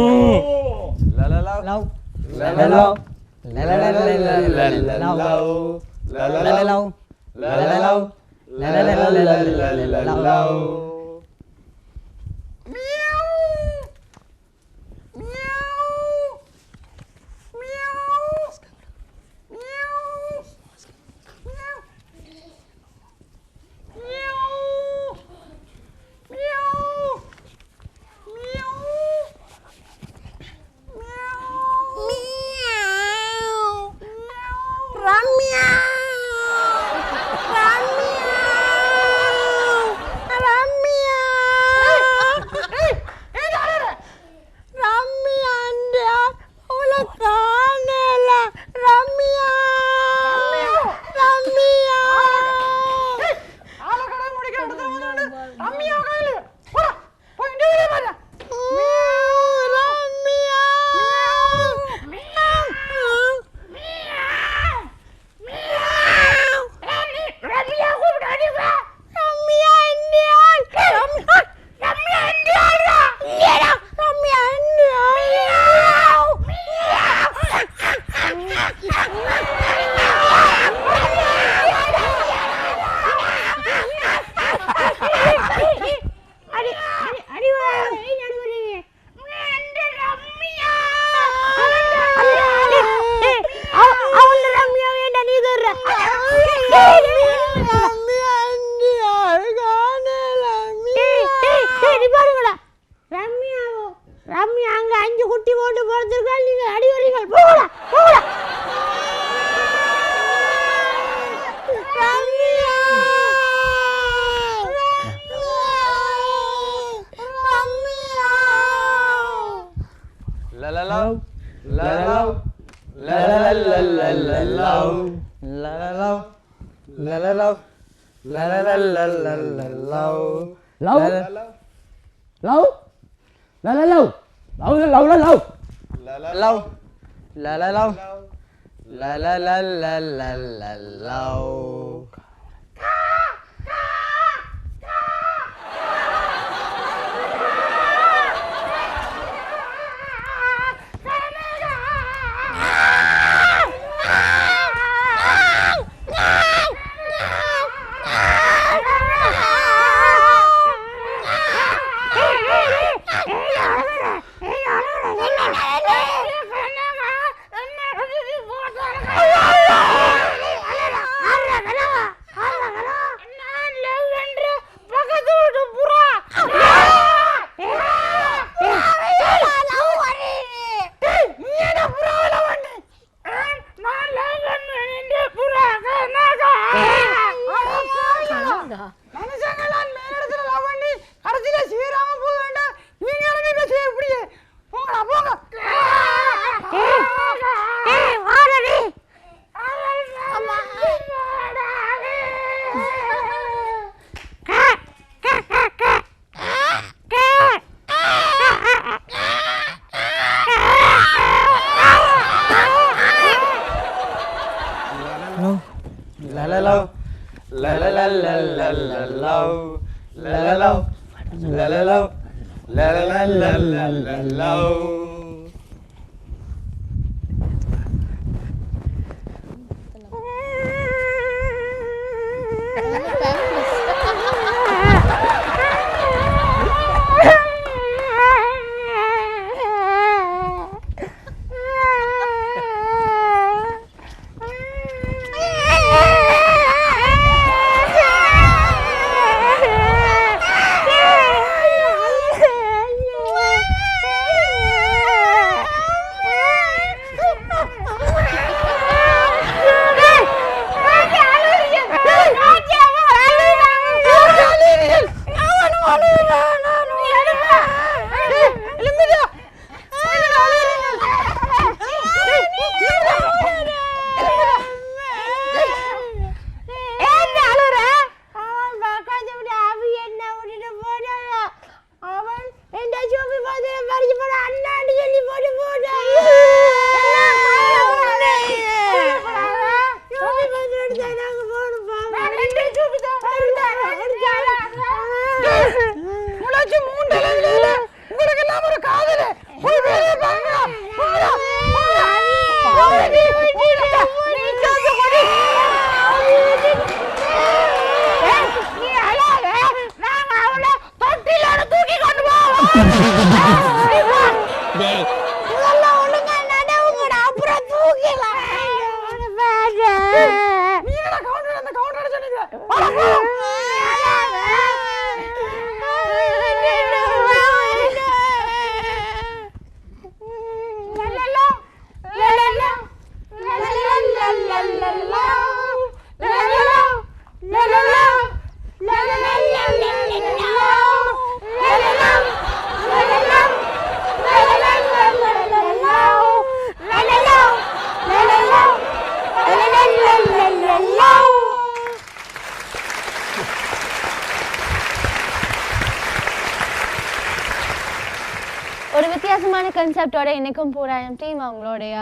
A: ஒரு வித்தியாசமான கன்செப்டோட இன்னைக்கும் பூராயம் டீம் அவங்களுடைய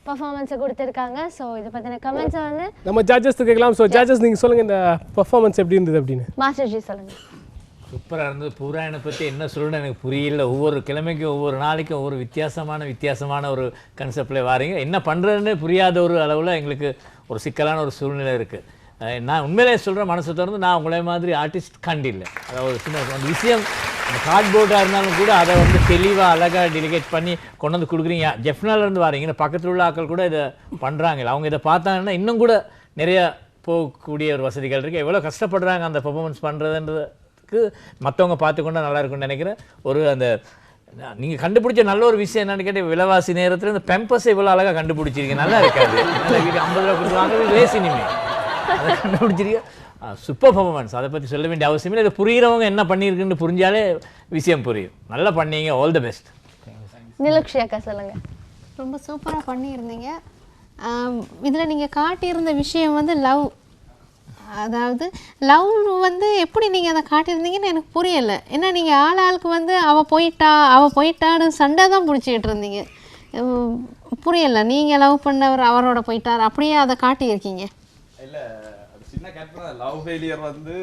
A: பர்ஃபார்மன்ஸை கொடுத்துருக்காங்க. ஸோ இதை பற்றின கமெண்ட்ஸை வந்து
B: நம்ம ஜட்ஜஸ் கேட்கலாம். ஸோ ஜட்ஜஸ் நீங்கள் சொல்லுங்கள் இந்த பர்ஃபார்மன்ஸ் எப்படி இருந்தது அப்படின்னு.
A: மாஸ்டர்ஜி சொல்லுங்கள்.
D: சூப்பராக இருந்தது. பூராயனை பற்றி என்ன சொல்லணும்னு எனக்கு புரியல. ஒவ்வொரு கிழமைக்கும் ஒவ்வொரு நாளைக்கும் ஒவ்வொரு வித்தியாசமான ஒரு கன்செப்டில் வாரீங்க. என்ன பண்ணுறதுன்னு புரியாத ஒரு அளவில் எங்களுக்கு ஒரு சிக்கலான ஒரு சூழ்நிலை இருக்குது. நான் உண்மையிலே சொல்கிறேன், மனசை திறந்து நான் உங்களே மாதிரி ஆர்டிஸ்ட் கண்டில்லை. அதாவது சின்ன அந்த விஷயம் கார்ட்போர்டாக இருந்தாலும் கூட அதை வந்து தெளிவாக அழகாக டெலிகேட் பண்ணி கொண்டு வந்து கொடுக்குறீங்க. ஜெஃப்னாலேருந்து வாரீங்க, பக்கத்தில் உள்ள ஆட்கள் கூட இதை பண்ணுறாங்க. அவங்க இதை பார்த்தாங்கன்னா இன்னும் கூட நிறைய போகக்கூடிய ஒரு வசதிகள் இருக்குது. எவ்வளோ கஷ்டப்படுறாங்க அந்த பெர்ஃபார்மன்ஸ் பண்ணுறதுன்றதுக்கு மற்றவங்க பார்த்துக்கொண்டா நல்லா இருக்கும்னு நினைக்கிறேன். ஒரு அந்த நீங்கள் கண்டுபிடிச்ச நல்ல ஒரு விஷயம் என்னென்னு கேட்டால், விலைவாசி நேரத்தில் இந்த பெம்பஸை இவ்வளோ அழகாக கண்டுபிடிச்சிருக்கீங்க. நல்லா இருக்காது. வீட்டு 50 ரூபா கொடுத்து வாங்குறது லேசினிமே அதை கண்டுபிடிச்சிருக்கீங்க. Super performance. அதை பற்றி சொல்ல வேண்டிய அவசியம் இல்லை. இதை புரிகிறவங்க என்ன பண்ணியிருக்குன்னு புரிஞ்சாலே விஷயம் புரியும். நல்லா பண்ணீங்க. All the best.
A: நிலக்ஷி அக்கா சொல்லுங்கள்.
C: ரொம்ப சூப்பராக பண்ணியிருந்தீங்க. இதில் நீங்கள் காட்டியிருந்த விஷயம் வந்து லவ். அதாவது லவ் வந்து எப்படி நீங்கள் அதை காட்டியிருந்தீங்கன்னு எனக்கு புரியலை. ஏன்னா நீங்கள் ஆளுக்கு வந்து அவள் போயிட்டான்னு சண்டை தான் பிடிச்சிக்கிட்டு இருந்தீங்க. புரியலை. நீங்கள் லவ் பண்ணவர் அவரோட போயிட்டார் அப்படியே அதை காட்டியிருக்கீங்க.
H: இல்லை, சின்ன கேரக்டர் லவ் ஃபெயிலியர் வந்து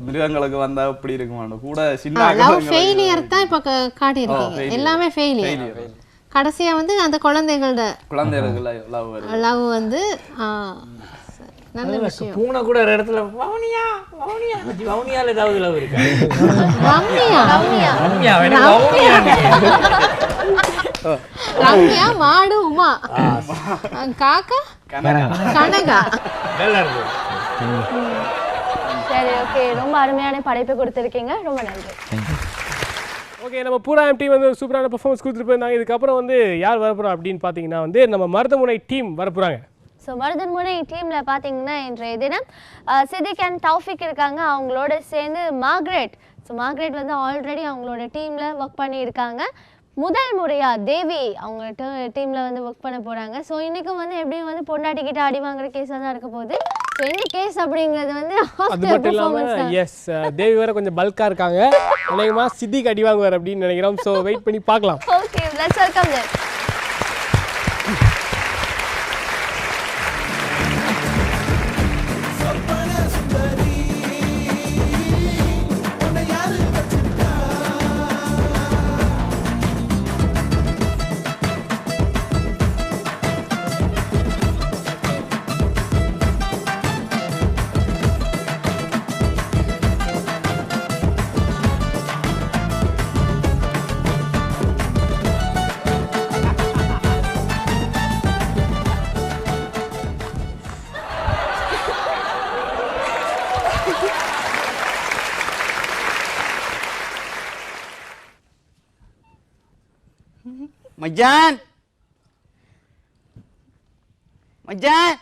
H: மிருகங்களுக்கு வந்தா எப்படி இருக்குமான்னு கூட சின்ன
C: லவ் ஃபெயிலியர் தான் இப்போ காட்டியிருக்கீங்க. எல்லாமே ஃபெயிலியர். கடைசியா வந்து அந்த குழந்தைகளுக்கு லவ் வந்து நல்ல விஷயம்.
D: பூனை கூட ஒரு இடத்துல வவுனியா வவுனியால ஏதாவது லவ் இருக்கா?
C: ரம்யா, மாடு, உமா, காக்கா, கனகா.
A: சரி, ஓகே. ரொம்ப அருமையான படைப்பை கொடுத்துருக்கீங்க. ரொம்ப நன்றி.
B: ஓகே, நம்ம பூராயம் டீம் வந்து சூப்பரான பர்ஃபார்மன்ஸ் கொடுத்துட்டு போயிருந்தாங்க. இதுக்கப்புறம் வந்து யார் வரப்போகிறோம் அப்படின்னு பார்த்தீங்கன்னா வந்து நம்ம மருதமுனை டீம் வரப்போகிறாங்க.
A: ஸோ மருதமுனை டீமில் பார்த்தீங்கன்னா இன்றைய தினம் சிதிக் அண்ட் தௌஃபிக் இருக்காங்க. அவங்களோட சேர்ந்து மார்க்ரெட். ஸோ மார்க்ரெட் வந்து ஆல்ரெடி அவங்களோட டீமில் ஒர்க் பண்ணியிருக்காங்க. முதல் முறையாக தேவி அவங்க டீமில் வந்து ஒர்க் பண்ண போகிறாங்க. ஸோ இன்றைக்கும் வந்து எப்படியும் வந்து பொண்டாட்டிக்கிட்ட அடி வாங்குற கேஸாக தான் இருக்க போகுது. ஸோ இந்த கேஸ் அப்படிங்கிறது வந்து
B: அது மட்டும் இல்லாமல் எஸ் தேவி வேறு கொஞ்சம் பல்காக இருக்காங்க. அநேகமாக சித்திக் அடி வாங்குவார் அப்படின்னு நினைக்கிறோம். ஸோ வெயிட் பண்ணி பார்க்கலாம்.
A: Okay, let's welcome them.
I: மச்சான் மச்சான்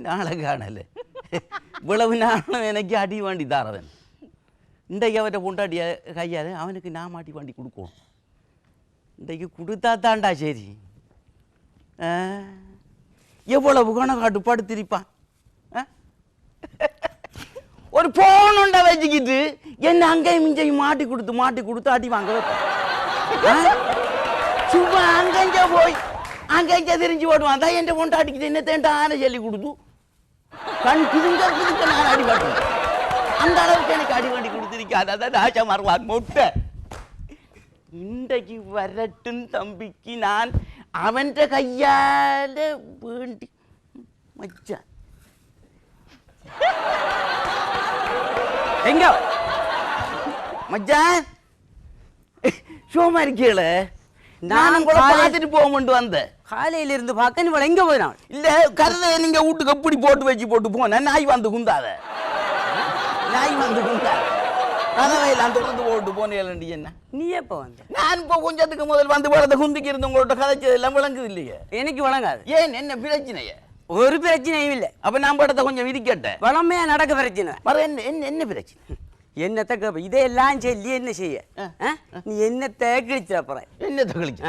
I: நாளை காணல இவ்வளவு நாளும் எனக்கு அடி வாண்டி தாரவன் இன்றைக்கு அவற்றை பொண்டாட்டிய கையால் அவனுக்கு நான் மாட்டி வாண்டி கொடுக்கணும் இன்றைக்கு கொடுத்தா தாண்டா சரி எவ்வளவு கணக்காட்டு படுத்திருப்பான் ஒரு போன் உண்டா வச்சுக்கிட்டு என்ன அங்கேயும் இங்கேயும் மாட்டி கொடுத்து அடி வாங்க வைப்பேன் சும்மா அங்கங்க போய் அங்கங்க தெரிஞ்சு ஓடுவான் தான் என் பொண்டாட்டிக்கிட்டு என்ன தேண்டான சொல்லி கொடுத்து கண் குதுங்க நான் அடி வாட்டுவேன் அந்த அளவுக்கு எனக்கு அடி வாண்டி கொடுத்துருக்காது அதான் ராஜா மறுவான் மொட்டை இன்றைக்கு வரட்டும் தம்பிக்கு நான் அவன் கையால வேண்டி மச்சான் எங்க மச்சான் சோமா இருக்கீல நானும் கூட பார்த்துட்டு போக வந்தேன்
J: காலையில இருந்து பார்க்க இவளை எங்க போயினான்
I: இல்ல கருதை நீங்க வீட்டுக்கு எப்படி போட்டு போனேன் நாய் வந்து குந்தாத கதவையெல்லாம் தொடர்ந்து போட்டு போனேன் என்ன
J: நீ எப்ப வந்த
I: நான் இப்போ கொஞ்சத்துக்கு முதல் வந்து பழத்தை குந்திக்கு இருந்து உங்களோட கதைச்சது எல்லாம் விளங்குது இல்லையே
J: எனக்கு வழங்காது
I: ஏன் என்ன பிரச்சனைய
J: ஒரு பிரச்சனையும் இல்லை
I: அப்ப நான் படத்தை கொஞ்சம் விதிக்கட்டேன்
J: வளமையா நடக்க பிரச்சனை
I: வர என்ன பிரச்சனை
J: என்னத்தை கேப்ப இதெல்லாம் சொல்லி என்ன செய்ய நீ என்னத்தை கிழிச்ச அப்புறம்
I: என்னத்தை கிழிச்ச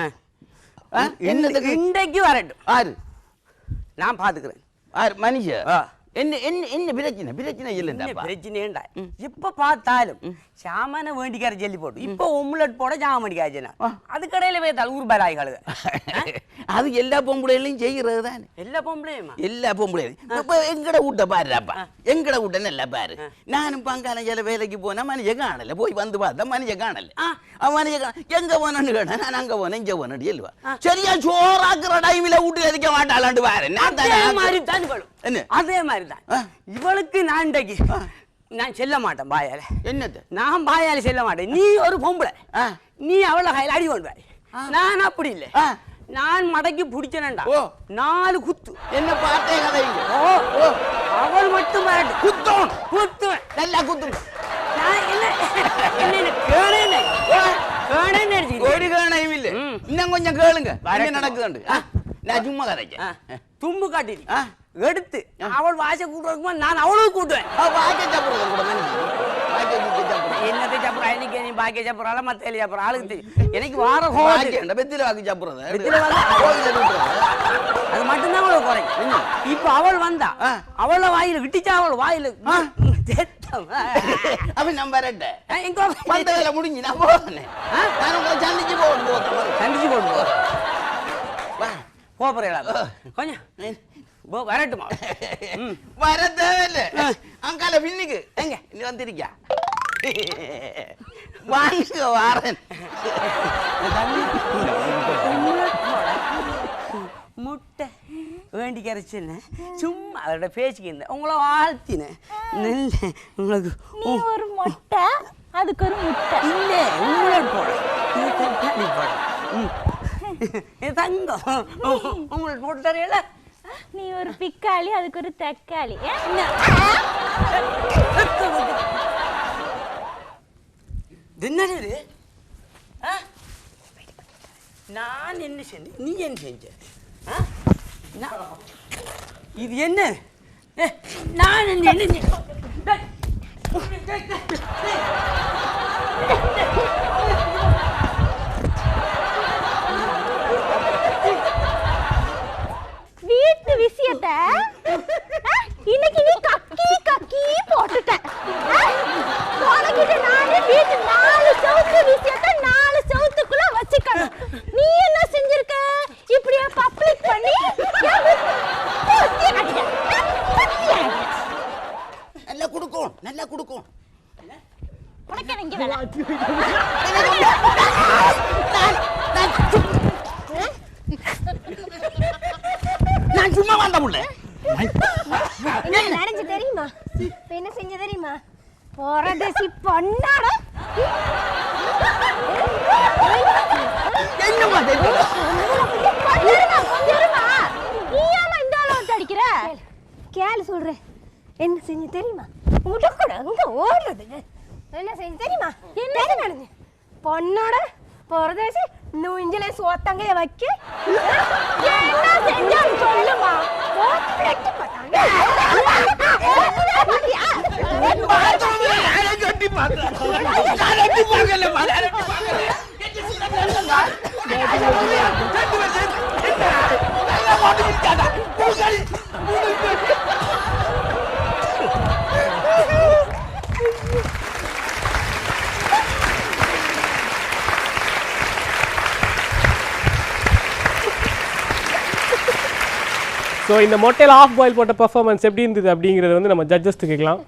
J: இன்றைக்கு வரட்டும்
I: ஆறு
J: நான் பாத்துக்கிறேன்
I: ஆறு மனுஷ என்ன பிரச்சனை இல்லைண்டா
J: பிரச்சனைண்டா இப்ப பார்த்தாலும் சாமான வேண்டிக்கார ஜல்லி போட்டு இப்ப ஒம்லெட் போட சாமடிக்காச்சுனா அது கடையில போய்த்தால் ஊர்பலாய்களுங்க
I: அது எல்லா பொம்பளையிலையும் செய்கிறது தானே
J: எல்லா பொம்பளையுமா
I: எல்லா பொம்பளையும் இப்ப எங்கட வீட்டை பாருப்பா எங்கட வீட்டை நல்லா பாரு நானும் பங்காளம் சில வேலைக்கு போனா மனுஷன் காணல போய் வந்து பார்த்தா மனுஷன் காணல மனுஷன் எங்க போனேன்னு கேட்டேன் நான் அங்க போனேன் இங்க போனேன் சொல்லுவா சரியா சோறாக்குற டைம்ல வீட்டுல இருக்க மாட்டாளான்னு பாரு நான்
J: மாதிரி தான் அதே மாதிரி இவளுக்கு நான் நான் செல்ல மாட்டேன் பாயால
I: என்னது
J: நான் பாயால செல்ல மாட்டேன் நீ ஒரு பொம்பளை நீ அவளை கையில் அடி கொண்டு நான் அப்படி இல்லை நான் மடக்கி பிடிச்சேன்டா 4 குத்து
I: என்ன பார்த்தே கதைங்க
J: அவள் மட்டும்
I: குத்துவேன் நல்லா குத்துவேன் ஒரு கேணையும் இல்லை இன்னும் கொஞ்சம் கேளுங்க நடக்குது நான் சும்மா கதைச்சேன்
J: தும்பு காட்டி எடுத்து அவள் வாசை கூட்டுறதுக்கு நான் அவளும் கூட்டுவேன் என்னத்தை சாப்பிட்றா இன்னைக்கு நீ பாக்கிய சாப்பிட்றால மத்த சாப்பிட்ற ஆளுக்கு எனக்கு வார
I: வெத்தில வாக்கி சாப்பிட்றது
J: அது மட்டும்தான் அவளுக்கு குறையும் இப்ப அவள் வந்தா அவள வாயில விட்டுச்சா அவள் வாயில
I: அவன் நான் வரட்டேன் எங்க வேலை முடிஞ்சு நான் போனேன் நான் உங்களை சந்திச்சு போகணும்
J: போறீங்களா கொஞ்சம் வரட்டுமா
I: வர தேவையில்ல அங்கால பின்னுக்கு எங்க நீ வந்திருக்கியா வாங்க வாரன்
J: முட்டை வேண்டி கரைச்சேன்னு சும்மா அதோட பேச்சுக்கு இருந்தேன் உங்களை வாழ்த்தினேன் உங்களுக்கு
A: நீ ஒரு மொட்டை அதுக்கு ஒரு முட்டை
J: இல்லை உங்களை போட தங்கம் உங்களுக்கு போட்டு தரையில
A: நீ ஒரு பிக்காளி அதுக்கு ஒரு தக்காளி
J: என்னது நான் என்ன செஞ்சேன் நீ என்ன செஞ்ச இது என்ன நான் என்ன
A: வீட்டு விஷயத்தை இன்னைக்கு நீ கக்கி போட்டுட்ட நானே வீட்டு 4 சவுத்து விஷயத்தை 4 சவுத்துக்குள்ள வச்சுக்கணும் நீ என்ன செஞ்சிருக்க இப்படியே பப்ளிக் பண்ணி
I: நல்லா கொடுக்கும் நான் சும்மா வந்த முல்ல
A: என்ன நடந்து தெரியுமா என்ன செஞ்ச தெரியுமா போறதேசி பொண்ணாட
I: என்னமா
A: நீயாமா இந்த அளவு அடிக்கிற கேளு சொல்றேன் என்ன செஞ்சு தெரியுமா முடக்கூட அங்க ஓடுறது என்ன செஞ்சு தெரியுமா என்ன நடந்து பொண்ணோட
K: பரதேசி நூஞ்சிலே சோத்தங்கைய வைக்க என்ன செஞ்சான்னு சொல்லுமா எட்டி பார்த்தாங்க
B: ஸோ இந்த மொட்டையில் ஆஃப் பாயில் போட்ட பர்ஃபார்மன்ஸ் எப்படி இருந்தது அப்படிங்கிறத வந்து நம்ம ஜட்ஜஸ்ட்டு கேட்கலாம்.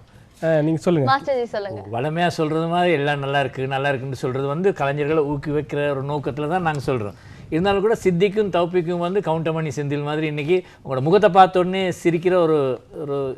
B: நீங்கள் சொல்லுங்கள்.
A: மாஸ்டர் ஜி சொல்லுங்கள்.
D: வளமையாக சொல்கிறது மாதிரி எல்லாம் நல்லா இருக்குன்னு சொல்கிறது வந்து கலைஞர்களை ஊக்குவிக்கிற ஒரு நோக்கத்தில் தான் நாங்கள் சொல்கிறோம். இருந்தாலும் கூட சித்திக்கும் தௌபிக்கும் வந்து கவுண்டமணி செந்தில் மாதிரி இன்றைக்கி உங்களோட முகத்தை பார்த்தோன்னே சிரிக்கிற ஒரு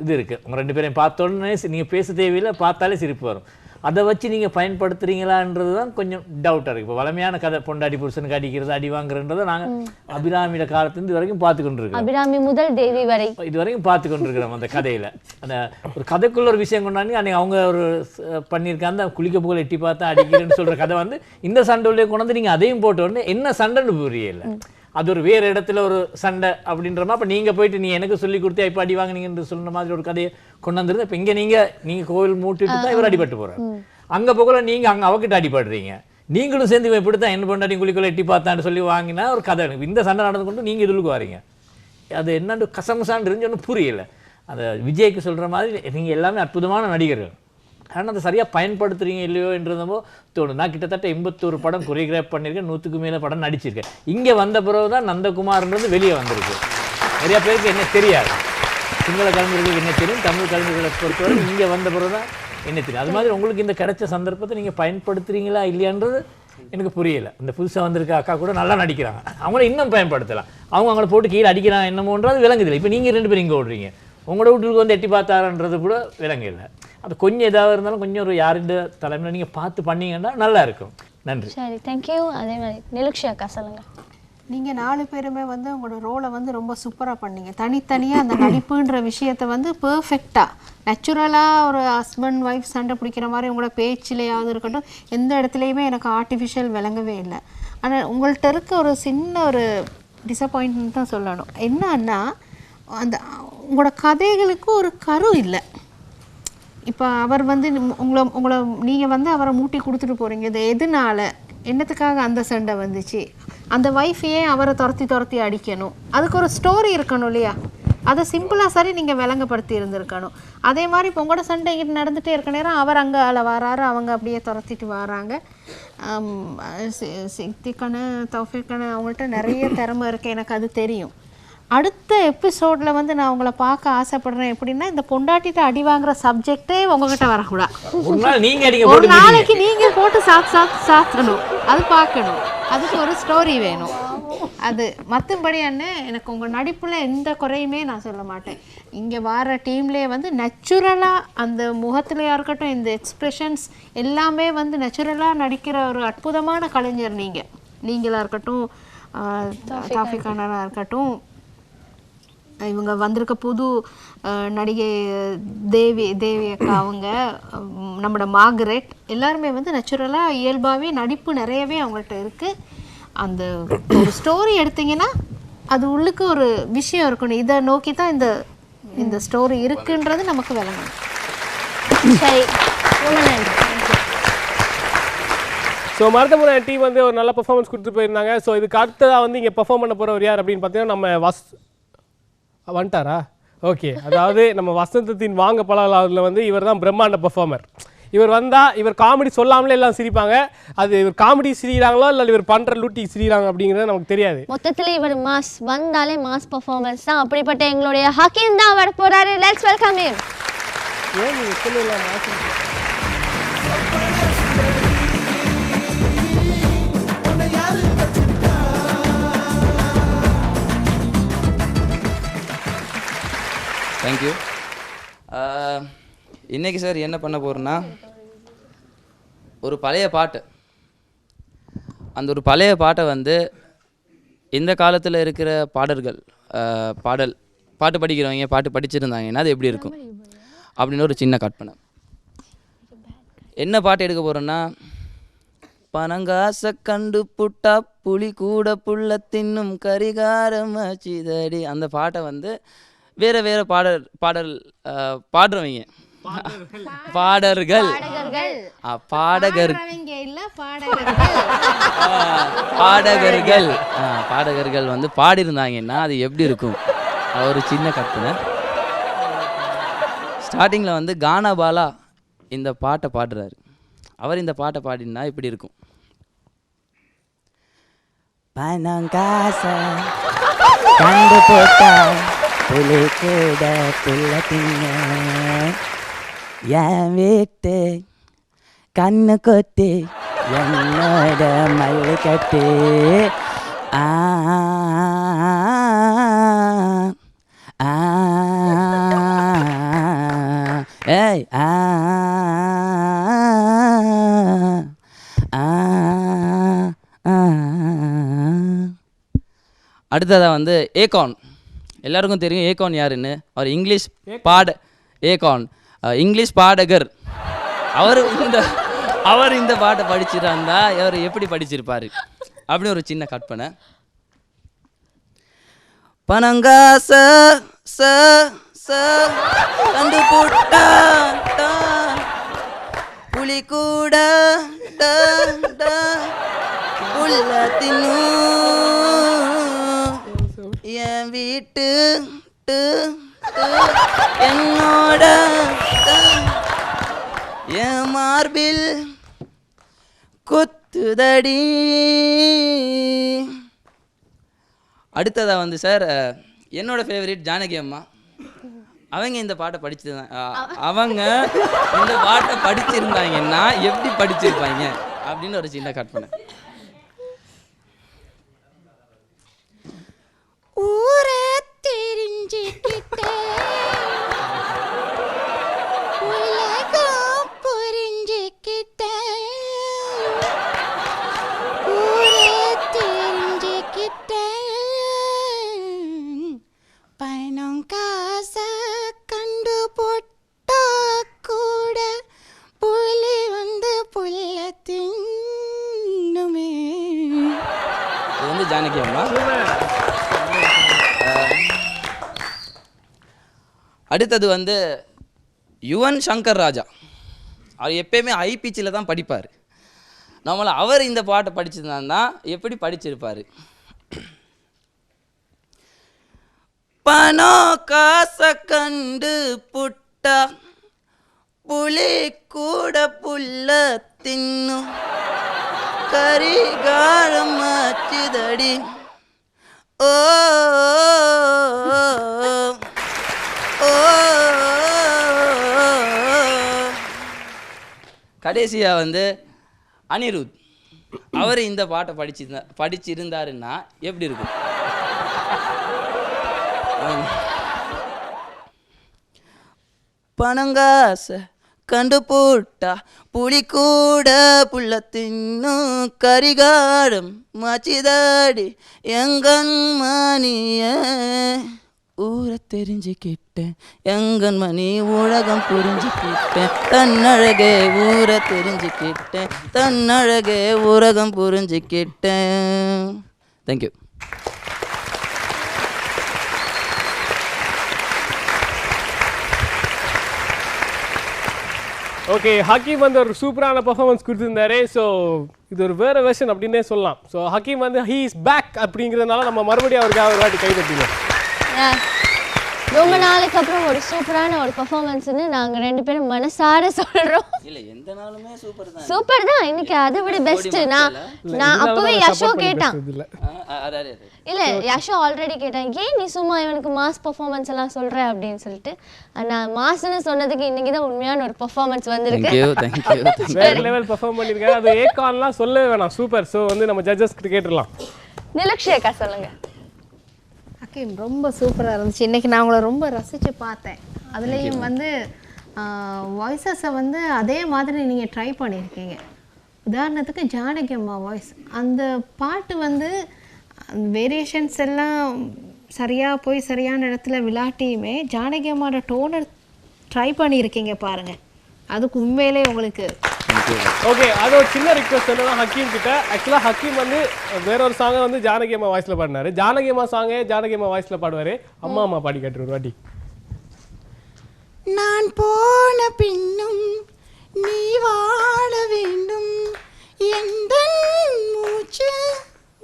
D: இது இருக்குது. உங்கள் 2 பேரையும் பார்த்தோன்னே நீங்கள் பேச தேவையில்லை, பார்த்தாலே சிரிப்பு வரும். அதை வச்சு நீங்கள் பயன்படுத்துகிறீங்களான்றது தான் கொஞ்சம் டவுட்டாக இருக்குது. இப்போ வளமையான கதை பொண்டாடி புருஷனுக்கு அடிக்கிறது அடி வாங்குறன்றதை நாங்கள் அபிராமியோட காலத்துலேருந்து இது வரைக்கும் பார்த்து கொண்டிருக்கோம்.
A: அபிராமி முதல் தேவி வரை
D: இது வரைக்கும் பார்த்து கொண்டிருக்கிறோம். அந்த கதையில் அந்த ஒரு கதைக்குள்ள ஒரு விஷயம் கொண்டாடி அன்றைக்கி அவங்க ஒரு பண்ணியிருக்காங்க, அந்த குளிக்க புகழ் எட்டி பார்த்தா அடிக்கிறேன்னு சொல்கிற கதை வந்து இந்த சண்டையிலே கொண்டாந்து நீங்கள் அதையும் போட்ட உடனே என்ன சண்டைன்னு புரியல. அது ஒரு வேறு இடத்துல ஒரு சண்டை அப்படின்றமா. அப்போ நீங்கள் போயிட்டு நீ எனக்கு சொல்லி கொடுத்தா இப்போ அடி வாங்கினீங்கன்னு சொன்ன மாதிரி ஒரு கதையை கொண்டாந்துருது. இப்போ இங்கே நீங்கள் கோவில் மூட்டிட்டு தான் இவர் அடிபட்டு போகிறார். அங்கே போகல நீங்கள் அங்கே அவகிட்ட அடிபடுறீங்க. நீங்களும் சேர்ந்து இப்படி தான் என்ன பண்ணாடி குளிக்குள்ள எட்டி பார்த்தான்னு சொல்லி வாங்கினா ஒரு கதை. இந்த சண்டை நடந்து கொண்டு நீங்கள் இதுலுக்கு வரீங்க. அது என்னன்னு கசமசான்னு இருந்து ஒன்றும் புரியலை. அந்த விஜய்க்கு சொல்கிற மாதிரி நீங்கள் எல்லாமே அற்புதமான நடிகர்கள், ஆனால் அதை சரியாக பயன்படுத்துறீங்க இல்லையோ என்றதோ தோணும். நான் கிட்டத்தட்ட 81 படம் கொரியோகிராஃப் பண்ணியிருக்கேன், 100க்கு மேலே படம் நடிச்சிருக்கேன். இங்கே வந்த பிறகு தான் நந்தகுமார்ன்றது வெளியே வந்திருக்கு. நிறையா பேருக்கு என்ன தெரியாது. சிங்கள கலைஞர்களுக்கு என்ன தெரியும், தமிழ் கலைஞர்களை பொறுத்தவரை இங்கே வந்த பிறகு தான் என்ன தெரியும். அது மாதிரி உங்களுக்கு இந்த கிடைச்ச சந்தர்ப்பத்தை நீங்கள் பயன்படுத்துகிறீங்களா இல்லையான்றது எனக்கு புரியலை. இந்த புதுசாக வந்திருக்க அக்கா கூட நல்லா நடிக்கிறாங்க, அவங்கள இன்னும் பயன்படுத்தலாம். அவங்கள போட்டு கீழே அடிக்கிறாங்க என்னமோன்றது விளங்குதில்லை. இப்போ நீங்கள் 2 பேரும் இங்கே ஓடுறீங்க, உங்களோட வீட்டுக்கு வந்து எட்டி பார்த்தாரன்றது கூட விளங்க இல்லை. அது கொஞ்சம் எதாவது இருந்தாலும் கொஞ்சம் ஒரு யாருடைய தலைமையில் நீங்கள் பார்த்து பண்ணீங்கன்னா நல்லா இருக்கும். நன்றி.
A: சரி, தேங்க்யூ. அதே மாதிரி நிலுக்ஷி அக்கா சொல்லுங்கள்.
C: நீங்கள் 4 பேருமே வந்து உங்களோட ரோலை வந்து ரொம்ப சூப்பராக பண்ணீங்க. தனித்தனியாக அந்த நடிப்புன்ற விஷயத்தை வந்து பெர்ஃபெக்டாக நேச்சுரலாக ஒரு ஹஸ்பண்ட் ஒய்ஃப் சண்டை பிடிக்கிற மாதிரி உங்களோட பேச்சிலேயாவது இருக்கட்டும், எந்த இடத்துலையுமே எனக்கு ஆர்டிஃபிஷியல் விளங்கவே இல்லை. ஆனால் உங்கள்கிட்ட இருக்க ஒரு சின்ன ஒரு டிசப்பாயின்ட்மெண்ட் தான் சொல்லணும். என்னன்னா அந்த உங்களோட கதைகளுக்கு ஒரு கரு இல்லை. இப்போ அவர் வந்து உங்களை நீங்கள் வந்து அவரை மூட்டி கொடுத்துட்டு போகிறீங்க. இது எதனால, என்னத்துக்காக அந்த சண்டை வந்துச்சு, அந்த ஒய்ஃபையே அவரை துரத்தி அடிக்கணும், அதுக்கு ஒரு ஸ்டோரி இருக்கணும் இல்லையா? அதை சிம்பிளாக சரி நீங்கள் விளங்கப்படுத்தி இருந்திருக்கணும். அதே மாதிரி இப்போ உங்களோட சண்டை இங்கிட்டு நடந்துகிட்டே இருக்க நேரம் அவர் அங்கே வராரு, அவங்க அப்படியே துரத்திட்டு வராங்க. சித்திக்கண்ணு தௌஃபிக்கண்ணு அவங்கள்ட்ட நிறைய திறமை இருக்குது, எனக்கு அது தெரியும். அடுத்த எபிசோடில் வந்து நான் உங்களை பார்க்க ஆசைப்படுறேன். எப்படின்னா இந்த பொண்டாட்டிட்ட அடி வாங்குற சப்ஜெக்டே உங்ககிட்ட வரக்கூடாது. ஒரு நாளைக்கு நீங்கள் போட்டு சாத்தணும், அது பார்க்கணும், அதுக்கு ஒரு ஸ்டோரி வேணும். அது மற்றபடி எனக்கு உங்கள் நடிப்பில் எந்த குறையுமே நான் சொல்ல மாட்டேன். இங்கே வர டீம்லேயே வந்து நேச்சுரலாக அந்த முகத்துலையாக இருக்கட்டும், இந்த எக்ஸ்ப்ரெஷன்ஸ் எல்லாமே வந்து நேச்சுரலாக நடிக்கிற ஒரு அற்புதமான கலைஞர் நீங்களாக இருக்கட்டும், தாஃபிகானாக இருக்கட்டும், இவங்க வந்திருக்க புது நடிகை தேவி அக்கா, அவங்க நம்மளோட மார்கரெட், எல்லாருமே வந்து நேச்சுரலாக இயல்பாகவே நடிப்பு நிறையவே அவங்கள்ட்ட இருக்குது. அந்த ஒரு ஸ்டோரி எடுத்திங்கன்னா அது உள்ளுக்கு ஒரு விஷயம் இருக்கணும். இதை நோக்கி தான் இந்த ஸ்டோரி இருக்குன்றது நமக்கு விளங்கணும்.
A: சரி, ரொம்ப நன்றி.
B: ஸோ மருதமுனை டீம் வந்து ஒரு நல்ல பர்ஃபார்மன்ஸ் கொடுத்துட்டு போயிருந்தாங்க. ஸோ இதுக்கு அடுத்ததாக வந்து இங்கே பர்ஃபார்ம் பண்ண போகிறவர் யார் அப்படின்னு பார்த்தீங்கன்னா நம்ம வந்துட்டாரா? ஓகே, அதாவது நம்ம வசந்தத்தின் வாங்க பழகலாவில் வந்து இவர் தான் பிரம்மாண்ட பர்ஃபார்மர். இவர் வந்தால் இவர் காமெடி சொல்லாமலே எல்லாம் சிரிப்பாங்க. அது இவர் காமெடி சிரிக்கிறாங்களோ இல்லை இவர் பண்ணுற லூட்டி சிரிக்கிறாங்க அப்படிங்கிறது நமக்கு தெரியாது.
A: மொத்தத்தில் இவர் மாஸ் வந்தாலே மாஸ் பர்ஃபார்மன்ஸ் தான். அப்படிப்பட்ட எங்களுடைய ஹக்கீம் தான் வர போகிறாரு. Let's welcome him.
B: ஏன் நீங்கள் சொல்லலாம் மாஸ்?
L: தேங்க்யூ. இன்றைக்கி சார் என்ன பண்ண போகிறேன்னா, ஒரு பழைய பாட்டு, அந்த ஒரு பழைய பாட்டை வந்து இந்த காலத்தில் இருக்கிற பாடல்கள் பாட்டு படிக்கிறவங்க பாட்டு படிச்சிருந்தாங்கன்னா அது எப்படி இருக்கும் அப்படின்னு ஒரு சின்ன கற்பனை. என்ன பாட்டு எடுக்க போகிறேன்னா, பனங்காச கண்டு புட்டா புலி கூட புள்ள தின்னும் கரிகாரம் ஆச்சுதடி. அந்த பாட்டை வந்து வேற வேற பாடல் பாடுறவங்க பாடகர்கள் வந்து பாடியிருந்தாங்கன்னா அது எப்படி இருக்கும்? ஒரு சின்ன கற்பனை. ஸ்டார்டிங்கில் வந்து கானா பாலா இந்த பாட்டை பாடுறாரு. அவர் இந்த பாட்டை பாடினா இப்படி இருக்கும். பணம் காசை கண்டு போட்டா புலி கூட புள்ள தின்ன என் வீட்டு கண்ணு கொத்தி என்னோட மல்லு கட்டி ஏய் அடுத்ததாக வந்து ஏகான். எல்லாருக்கும் தெரியும் ஏகான் யாருன்னு. அவர் இங்கிலீஷ் ஏகான் இங்கிலீஷ் பாடகர். அவர் இந்த பாட்டை படிச்சிருந்தா அவர் எப்படி படிச்சிருப்பாரு அப்படின்னு ஒரு சின்ன கற்பனை. பனங்காச கண்டு போட்டா புலி கூட புள்ள தின்னும் என் வீட்டு என்னோட என் மார்பில் கொத்துதடி. அடுத்ததா வந்து சார் என்னோட ஃபேவரட் ஜானகி அம்மா. அவங்க இந்த பாட்டை படிச்சிருந்தாங்கன்னா எப்படி படிச்சிருப்பாங்க அப்படின்னு ஒரு சின்ன கற்பனை.
M: ஊரே தெரிஞ்சுக்கிட்டேன் உலகம் புரிஞ்சுக்கிட்டேன் ஊரே தெரிஞ்சுக்கிட்டேன் பணம் காசை கண்டு போட்டா கூட புலி வந்து புள்ள தின்னுமே.
L: இது வந்து ஜானகி அம்மா. அடுத்தது வந்து யுவன் சங்கர் ராஜா. அவர் எப்பயுமே ஹை பிச்சில் தான் படிப்பார். நம்மளை அவர் இந்த பாட்டை படிச்சிருந்தான்னா எப்படி படிச்சிருப்பார்? பணம் காசை கண்டு புட்டா புலி கூட புள்ள தின்னும் கரிகாலம் ஆச்சுதடி. ஓ கடைசியாக வந்து அனிருத். அவர் இந்த பாட்டை படிச்சிருந்தாருன்னா எப்படி இருக்கும்? பனங்காசை கண்டு போட்டா புலி கூட புள்ள தின்னும் கரிகாரம் மாச்சிதாடி எங்கன் மணிய ஊரை தெரிஞ்சுக்கிட்டேன் எங்கன் மணி உலகம் புரிஞ்சுக்கிட்டேன் தன்னழகே ஊரை தெரிஞ்சுக்கிட்டேன் தன்னழகே உலகம் புரிஞ்சுக்கிட்டேன். தேங்க்யூ.
B: ஓகே, ஹக்கீம் வந்து ஒரு சூப்பரான பர்ஃபார்மன்ஸ் கொடுத்துருந்தாரு. ஸோ இது ஒரு வேறு வெர்ஷன் அப்படின்னே சொல்லலாம். ஸோ ஹக்கீம் வந்து ஹீ இஸ் பேக் அப்படிங்கிறதுனால நம்ம மறுபடியும் அவருக்காக ஒரு வாட்டி கை தட்டினோம்.
A: ரொம்ப நாளைக்கு அப்புறம் ஒரு சூப்பரான ஒரு பர்ஃபார்மன்ஸ்னு நாங்கள் 2 பேரும் மனசார சொல்கிறோம். சூப்பர் தான் இன்னைக்கு, அதை விட பெஸ்ட். நான் அப்பவே யஷோ கேட்டான். இல்லை யஷோ ஆல்ரெடி கேட்டான், ஏன் நீ சும்மா இவனுக்கு மாஸ் பர்ஃபார்மன்ஸ் எல்லாம் சொல்கிற அப்படின்னு சொல்லிட்டு. நான் மாஸ்ன்னு சொன்னதுக்கு இன்னைக்கு தான் உண்மையான ஒரு பர்ஃபார்மன்ஸ் வந்திருக்கு.
B: வேற லெவல் பர்ஃபார்ம் பண்ணியிருக்காரு. அது ஏகான்லாம் சொல்லவே வேணாம், சூப்பர். ஸோ வந்து நம்ம ஜட்ஜஸ் கிட்ட கேட்டுடலாம்.
A: நிலக்ஷேகா சொல்லுங்க.
C: ஹக்கீம் ரொம்ப சூப்பராக இருந்துச்சு. இன்றைக்கி நான் உங்களை ரொம்ப ரசித்து பார்த்தேன். அதுலேயும் வந்து வாய்ஸஸை வந்து அதே மாதிரி நீங்கள் ட்ரை பண்ணியிருக்கீங்க. உதாரணத்துக்கு ஜானகி அம்மா வாய்ஸ், அந்த பாட்டு வந்து வேரியேஷன்ஸ் எல்லாம் சரியாக போய் சரியான இடத்துல விளாட்டியுமே ஜானகி அம்மாவோட டோனை ட்ரை பண்ணியிருக்கீங்க பாருங்கள். அதுக்கு உண்மையிலே உங்களுக்கு
B: ஓகே, அது ஒரு சின்ன ரிக்வெஸ்ட் என்னன்னா ஹக்கீம் கிட்ட. ஆக்சுவலாக ஹக்கீம் வந்து வேற ஒரு சாங்கை வந்து ஜானகி அம்மா வாய்ஸ்ல பாடினாரு. ஜானகி அம்மா சாங்கே ஜானகி அம்மா வாய்ஸ்ல பாடுவாரு. அம்மா அம்மா பாடி காட்டுற ஒரு வாட்டி.
M: நான் போன பின்னும் நீ வாழ வேண்டும், எந்த மூச்சு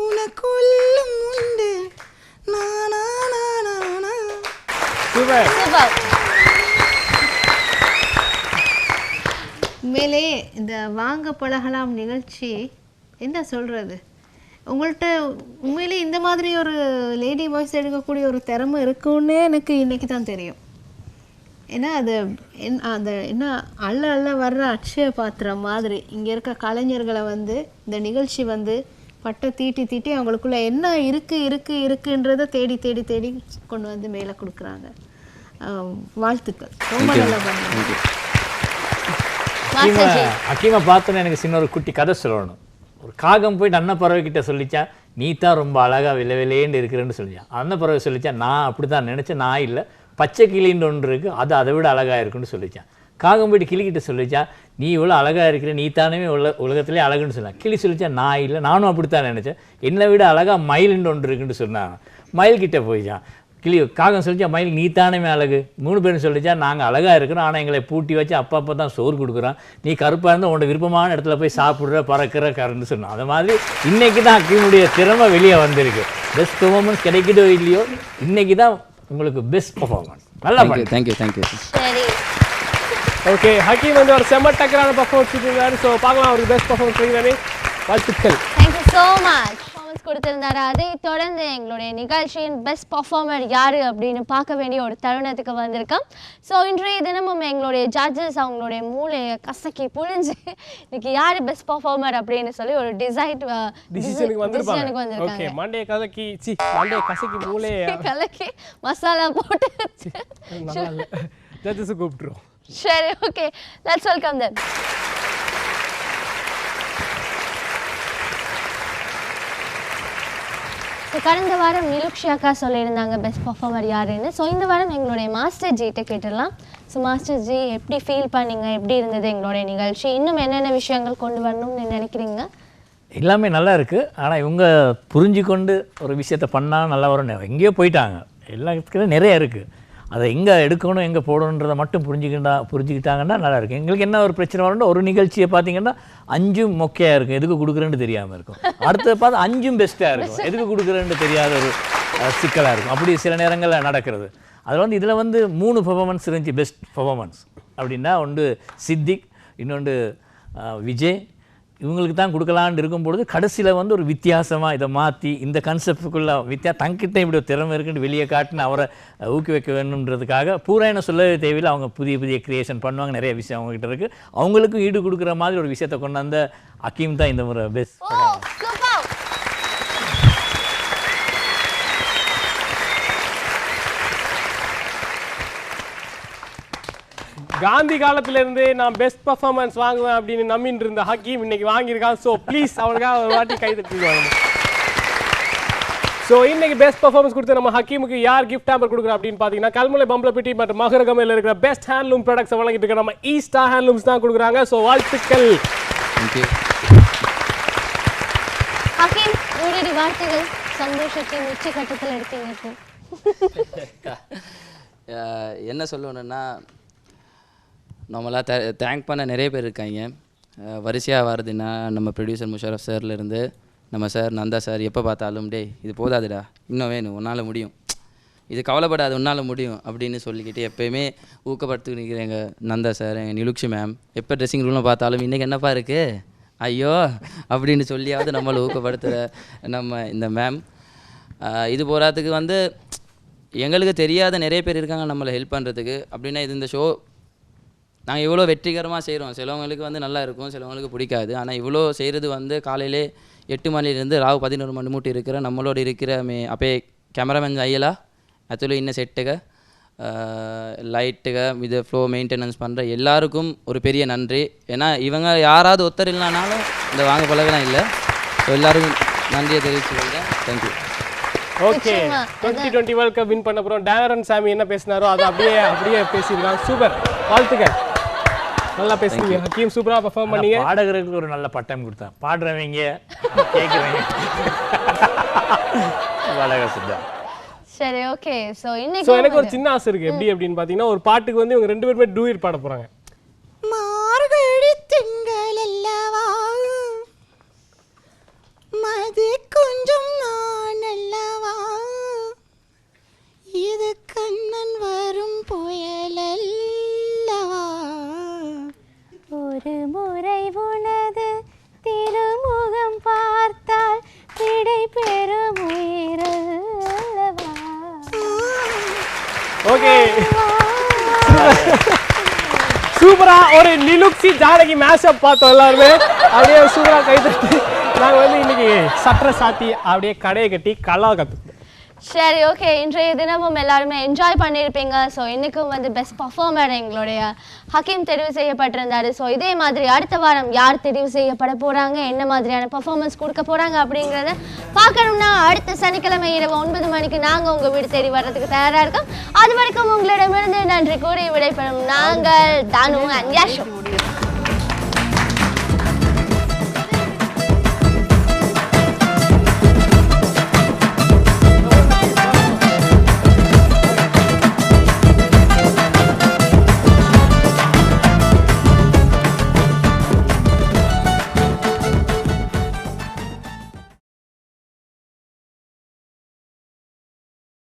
M: உனக்குள்ளும் உண்டு.
B: சூப்பர்.
C: உண்மையிலே இந்த வாங்க பழகலாம் நிகழ்ச்சி என்ன சொல்கிறது, உங்கள்கிட்ட உண்மையிலே இந்த மாதிரி ஒரு லேடி வாய்ஸ் எடுக்கக்கூடிய ஒரு திறமை இருக்குன்னே எனக்கு இன்றைக்கி தான் தெரியும். ஏன்னா அது அந்த என்ன அள்ள அள்ள வர்ற அட்சய பாத்திரம் மாதிரி இங்கே இருக்க கலைஞர்களை வந்து இந்த நிகழ்ச்சி வந்து பட்டை தீட்டி தீட்டி அவங்களுக்குள்ள என்ன இருக்குன்றதை தேடி தேடி தேடி கொண்டு வந்து மேலே கொடுக்குறாங்க. வாழ்த்துக்கள், ரொம்ப நல்லா பண்ணுங்க.
D: அக்கீமா பார்த்தோன்னே எனக்கு சின்ன ஒரு குட்டி கதை சொல்லணும். ஒரு காகம் போயிட்டு அன்னப்பறவை கிட்ட சொல்லிச்சா, நீ தான் ரொம்ப அழகாக விலைவிலேன்னு இருக்கிறேன்னு சொல்லிச்சான். அன்னப்பறவை சொல்லிச்சா, நான் அப்படி தான் நினச்சேன், நான் இல்லை, பச்சை கிளின்னு ஒன்று இருக்குது, அது அதை விட அழகாக இருக்குன்னு சொல்லிச்சான். காகம் போயிட்டு கிளிக்கிட்ட சொல்லிச்சா, நீ இவ்வளோ அழகாக இருக்கிற, நீ தானே உலகத்திலே அழகுன்னு சொன்னான். கிளி சொல்லிச்சா, நான் இல்லை, நானும் அப்படித்தான் நினச்சேன், என்னை விட அழகாக மயிலுன்னு ஒன்று இருக்குன்னு சொன்னான். மயில்கிட்ட போயிச்சான். கிளி காகம் சொல்லிச்சா, மயில் நீ தானே அழகு. 3 பேரும் சொல்லிச்சா, நாங்கள் அழகாக இருக்கிறோம், ஆனால் எங்களை பூட்டி வச்சு அப்பப்போ தான் சோறு கொடுக்குறோம், நீ கருப்பாக இருந்தால் உன்னோட விருப்பமான இடத்துல போய் சாப்பிட்ற பறக்கிற கருன்னு சொன்னான். அது மாதிரி இன்றைக்கி தான் அக்கீமுடைய திறமை வெளியே வந்திருக்கு. பெஸ்ட் பெர்ஃபார்மன்ஸ் கிடைக்குதோ இல்லையோ, இன்றைக்கி தான் உங்களுக்கு பெஸ்ட் பெர்ஃபார்மன்ஸ். நல்லா பண்ணு.
L: தேங்க்யூ.
A: சரி,
B: ஓகே, ஹக்கீம் வந்து ஒரு செம்ம டக்கரான பர்ஃபார்மன்ஸ் கொடுத்திருந்தாரு. ஸோ பார்க்கலாம் அவருக்கு பெஸ்ட் பர்ஃபார்மன்ஸ் கிடைக்கிறாரு. வாழ்த்துக்கள்.
A: Thank you so much. பர்ஃபார்மன்ஸ் கொடுத்திருந்தாரு. அதை தொடர்ந்து எங்களுடைய நிகழ்ச்சியின் பெஸ்ட் பர்ஃபார்மர் யார் அப்படின்னு பார்க்க வேண்டிய ஒரு தருணத்துக்கு வந்திருக்கோம். ஸோ இன்றைய தினமும் எங்களுடைய ஜட்ஜஸ் அவங்களுடைய மூளையை கசக்கி புழிஞ்சு இன்னைக்கு யார் பெஸ்ட் பர்ஃபார்மர் அப்படின்னு சொல்லி ஒரு
B: டிசிஷனுக்கு வந்திருப்பாங்க. ஓகே, மண்டே கசக்கி மூளையை
A: கலக்கி மசாலா போட்டு
B: ஜட்ஜஸ் கூப்பிட்டுரும்.
A: சரி, okay, let's welcome them. So கடந்த வாரம் நிலுக்ஷி அக்கா சொல்லியிருந்தாங்க பெஸ்ட் பர்ஃபார்மர் யாருன்னு. ஸோ இந்த வாரம் எங்களுடைய மாஸ்டர் ஜிகிட்ட கேட்டுடலாம். ஸோ மாஸ்டர் ஜி, எப்படி ஃபீல் பண்ணீங்க, எப்படி இருந்தது எங்களுடைய நிகழ்ச்சி, இன்னும் என்னென்ன விஷயங்கள் கொண்டு வரணும்னு நினைக்கிறீங்க?
D: எல்லாமே நல்லா இருக்குது. ஆனால் இவங்க புரிஞ்சுக்கொண்டு ஒரு விஷயத்தை பண்ணால் நல்லா வரும். எங்கேயோ போயிட்டாங்க, எல்லாத்துக்கும் நிறைய இருக்குது, அதை எங்கே எடுக்கணும் எங்கே போடணுன்றதை மட்டும் புரிஞ்சுக்கிட்டாங்கன்னா நல்லா இருக்கும். எங்களுக்கு என்ன ஒரு பிரச்சனை வரும்னா, ஒரு நிகழ்ச்சியை பார்த்தீங்கன்னா 5 மொக்கையாக இருக்கும், எதுக்கு கொடுக்குறேன்னு தெரியாமல் இருக்கும். அடுத்தது பார்த்து 5 பெஸ்ட்டாக இருக்கும், எதுக்கு கொடுக்குறேன்னு தெரியாத ஒரு சிக்கலாக இருக்கும். அப்படி சில நேரங்களில் நடக்கிறது. அதில் வந்து இதில் வந்து 3 பெர்ஃபார்மன்ஸ் இருந்துச்சு பெஸ்ட் பெர்ஃபார்மன்ஸ் அப்படின்னா, ஒன்று சித்திக், இன்னொன்று விஜய், இவங்களுக்கு தான் கொடுக்கலான்னு இருக்கும்பொழுது கடைசியில் வந்து ஒரு வித்தியாசமாக இதை மாற்றி இந்த கன்செப்டுக்குள்ளே தங்கிட்ட இப்படி ஒரு திறமை இருக்குன்னு வெளியே காட்டுன்னு அவரை ஊக்குவிக்க வேணுன்றதுக்காக பூரா என்ன சொல்லவே தேவையில்லை, அவங்க புதிய கிரியேஷன் பண்ணுவாங்க, நிறைய விஷயம் அவங்ககிட்ட இருக்குது. அவங்களுக்கும் ஈடு கொடுக்குற மாதிரி ஒரு விஷயத்தை கொண்டு வந்த அக்கீம் தான் இந்த முறை பெஸ்ட்.
B: காந்தி காலத்துல இருந்து நான் பெஸ்ட் பர்ஃபார்மன்ஸ் வாங்குவேன் அப்படின்னு நம்பிட்டு இருந்த ஹக்கீம் இன்னைக்கு வாங்கியிருக்கான். ஸோ ப்ளீஸ் அவனுக்காக ஒரு வாட்டி கை தட்டிடுவாங்க. ஸோ இன்னைக்கு பெஸ்ட் பர்ஃபார்மன்ஸ் கொடுத்து நம்ம ஹக்கீமுக்கு யார் கிஃப்ட் ஹேம்பர் கொடுக்குறோம் அப்படின்னு பார்த்தீங்கன்னா, கல்முனை பம்பலப்பிட்டி மற்றும் மகரகமையில் இருக்கிற பெஸ்ட் ஹேண்ட்லூம் ப்ராடக்ட்ஸ் வழங்கிட்டு இருக்க நம்ம ஈஸ்டா ஹேண்ட்லூம்ஸ் தான் கொடுக்குறாங்க. ஸோ வாழ்த்துக்கள்.
A: ஹக்கீம், உங்களுடைய வார்த்தைகள் சந்தோஷத்தின் உச்சகட்டத்தில் இருக்கீங்க.
L: என்ன சொல்லணும்னா, நம்மளாம் தேங்க் பண்ண நிறைய பேர் இருக்காங்க. வரிசையாக வருதுன்னா நம்ம ப்ரொடியூசர் முஷரஃப் சார்லேருந்து நம்ம சார் நந்தா சார், எப்போ பார்த்தாலும் டே இது போதாதுடா, இன்னும் வேணும், உன்னால் முடியும், இது கவலைப்படாது, உன்னால் முடியும் அப்படின்னு சொல்லிக்கிட்டு எப்போயுமே ஊக்கப்படுத்திக்கிட்டு எங்கள் நந்தா சார், எங்கள் நிலுக்ஷி மேம், எப்போ ட்ரெஸ்ஸிங் ரூமில் பார்த்தாலும் இன்றைக்கி என்னப்பா இருக்குது ஐயோ அப்படின்னு சொல்லியாவது நம்மளை ஊக்கப்படுத்துகிற நம்ம இந்த மேம். இது போகிறதுக்கு வந்து எங்களுக்கு தெரியாத நிறைய பேர் இருக்காங்க நம்மளை ஹெல்ப் பண்ணுறதுக்கு. அப்படின்னா இது இந்த ஷோ நாங்கள் இவ்வளோ வெற்றிகரமாக செய்கிறோம். சிலவங்களுக்கு வந்து நல்லா இருக்கும், சிலவங்களுக்கு பிடிக்காது. ஆனால் இவ்வளோ செய்கிறது வந்து காலையிலே 8 மணிலேருந்து ராவு 11 மணி மூட்டி இருக்கிற நம்மளோட இருக்கிற அப்பே கேமராமேன் ஐயலா ஆக்சுவலி இன்னும் செட்டுக லைட்டுக இது ஃப்ளோ மெயின்டெனன்ஸ் பண்ணுற எல்லாருக்கும் ஒரு பெரிய நன்றி. ஏன்னா இவங்க யாராவது ஒருத்தர் இல்லைனாலும் இந்த வாங்க பழகலாம் இல்லை. ஸோ எல்லாருக்கும் நன்றியை தெரிவிச்சுக்கிறேன். Thank you.
B: Okay, 2020 world cup win பண்ண அப்புறம் டேரன் சாமி என்ன பேசினாரோ அதை அப்படியே பேசியிருக்காங்க. சூப்பர், வாழ்த்துக்கள். நல்லா பேசுறீங்க ஹக்கீம், சூப்பரா பெர்ஃபார்ம் பண்ணீங்க.
D: பாடகர்களுக்கு ஒரு நல்ல பட்டம் கொடுத்தேன். பாடுறவங்க கேட்குறவங்க பாடகர் சித்தா.
A: சரி ஓகே. ஸோ
B: ஸோ
A: இன்னைக்கு
B: எனக்கு ஒரு சின்ன ஆசை இருக்கு. எப்படி அப்படின்னு பார்த்தீங்கன்னா ஒரு பாட்டுக்கு வந்து இவங்க 2 பேருமே டூயட் பாட போறாங்க.
M: மார்கழி திங்கள் அல்லவா மது கொஞ்சம் நான் அல்லவா இது கண்ணன் வரும் புயல் அல்லவா ஒரு முறை உனது திருமுகம் பார்த்தால் விடை பெறும் உயிரல்லவா.
B: ஓகே சூப்பரா ஒரு லிலுக்ஸி ஜானகி மேஷப் பார்த்தோம் எல்லாருமே. அப்படியே சூப்பரா கை தட்டி நாங்கள் வந்து இன்னைக்கு சட்டரை சாத்தி அப்படியே கடையை கட்டி கலா கற்றுக்கணும்.
A: சரி ஓகே. இன்றைய தினமும் எல்லாருமே என்ஜாய் பண்ணியிருப்பீங்க. ஸோ இன்றைக்கும் வந்து பெஸ்ட் பர்ஃபார்மர் எங்களுடைய ஹக்கீம் தெரிவு செய்யப்பட்டிருந்தாரு. ஸோ இதே மாதிரி அடுத்த வாரம் யார் தெரிவு செய்யப்பட போகிறாங்க, என்ன மாதிரியான பர்ஃபார்மன்ஸ் கொடுக்க போகிறாங்க அப்படிங்கிறத பார்க்கணும்னா அடுத்த சனிக்கிழமை இரவு 9 மணிக்கு நாங்கள் உங்கள் வீடு தேடி வர்றதுக்கு தயாராக இருக்கோம். அது வரைக்கும் உங்களிடமிருந்து நன்றி கூறி விடைபெறும் நாங்கள் தானு அண்ட் யாஷு.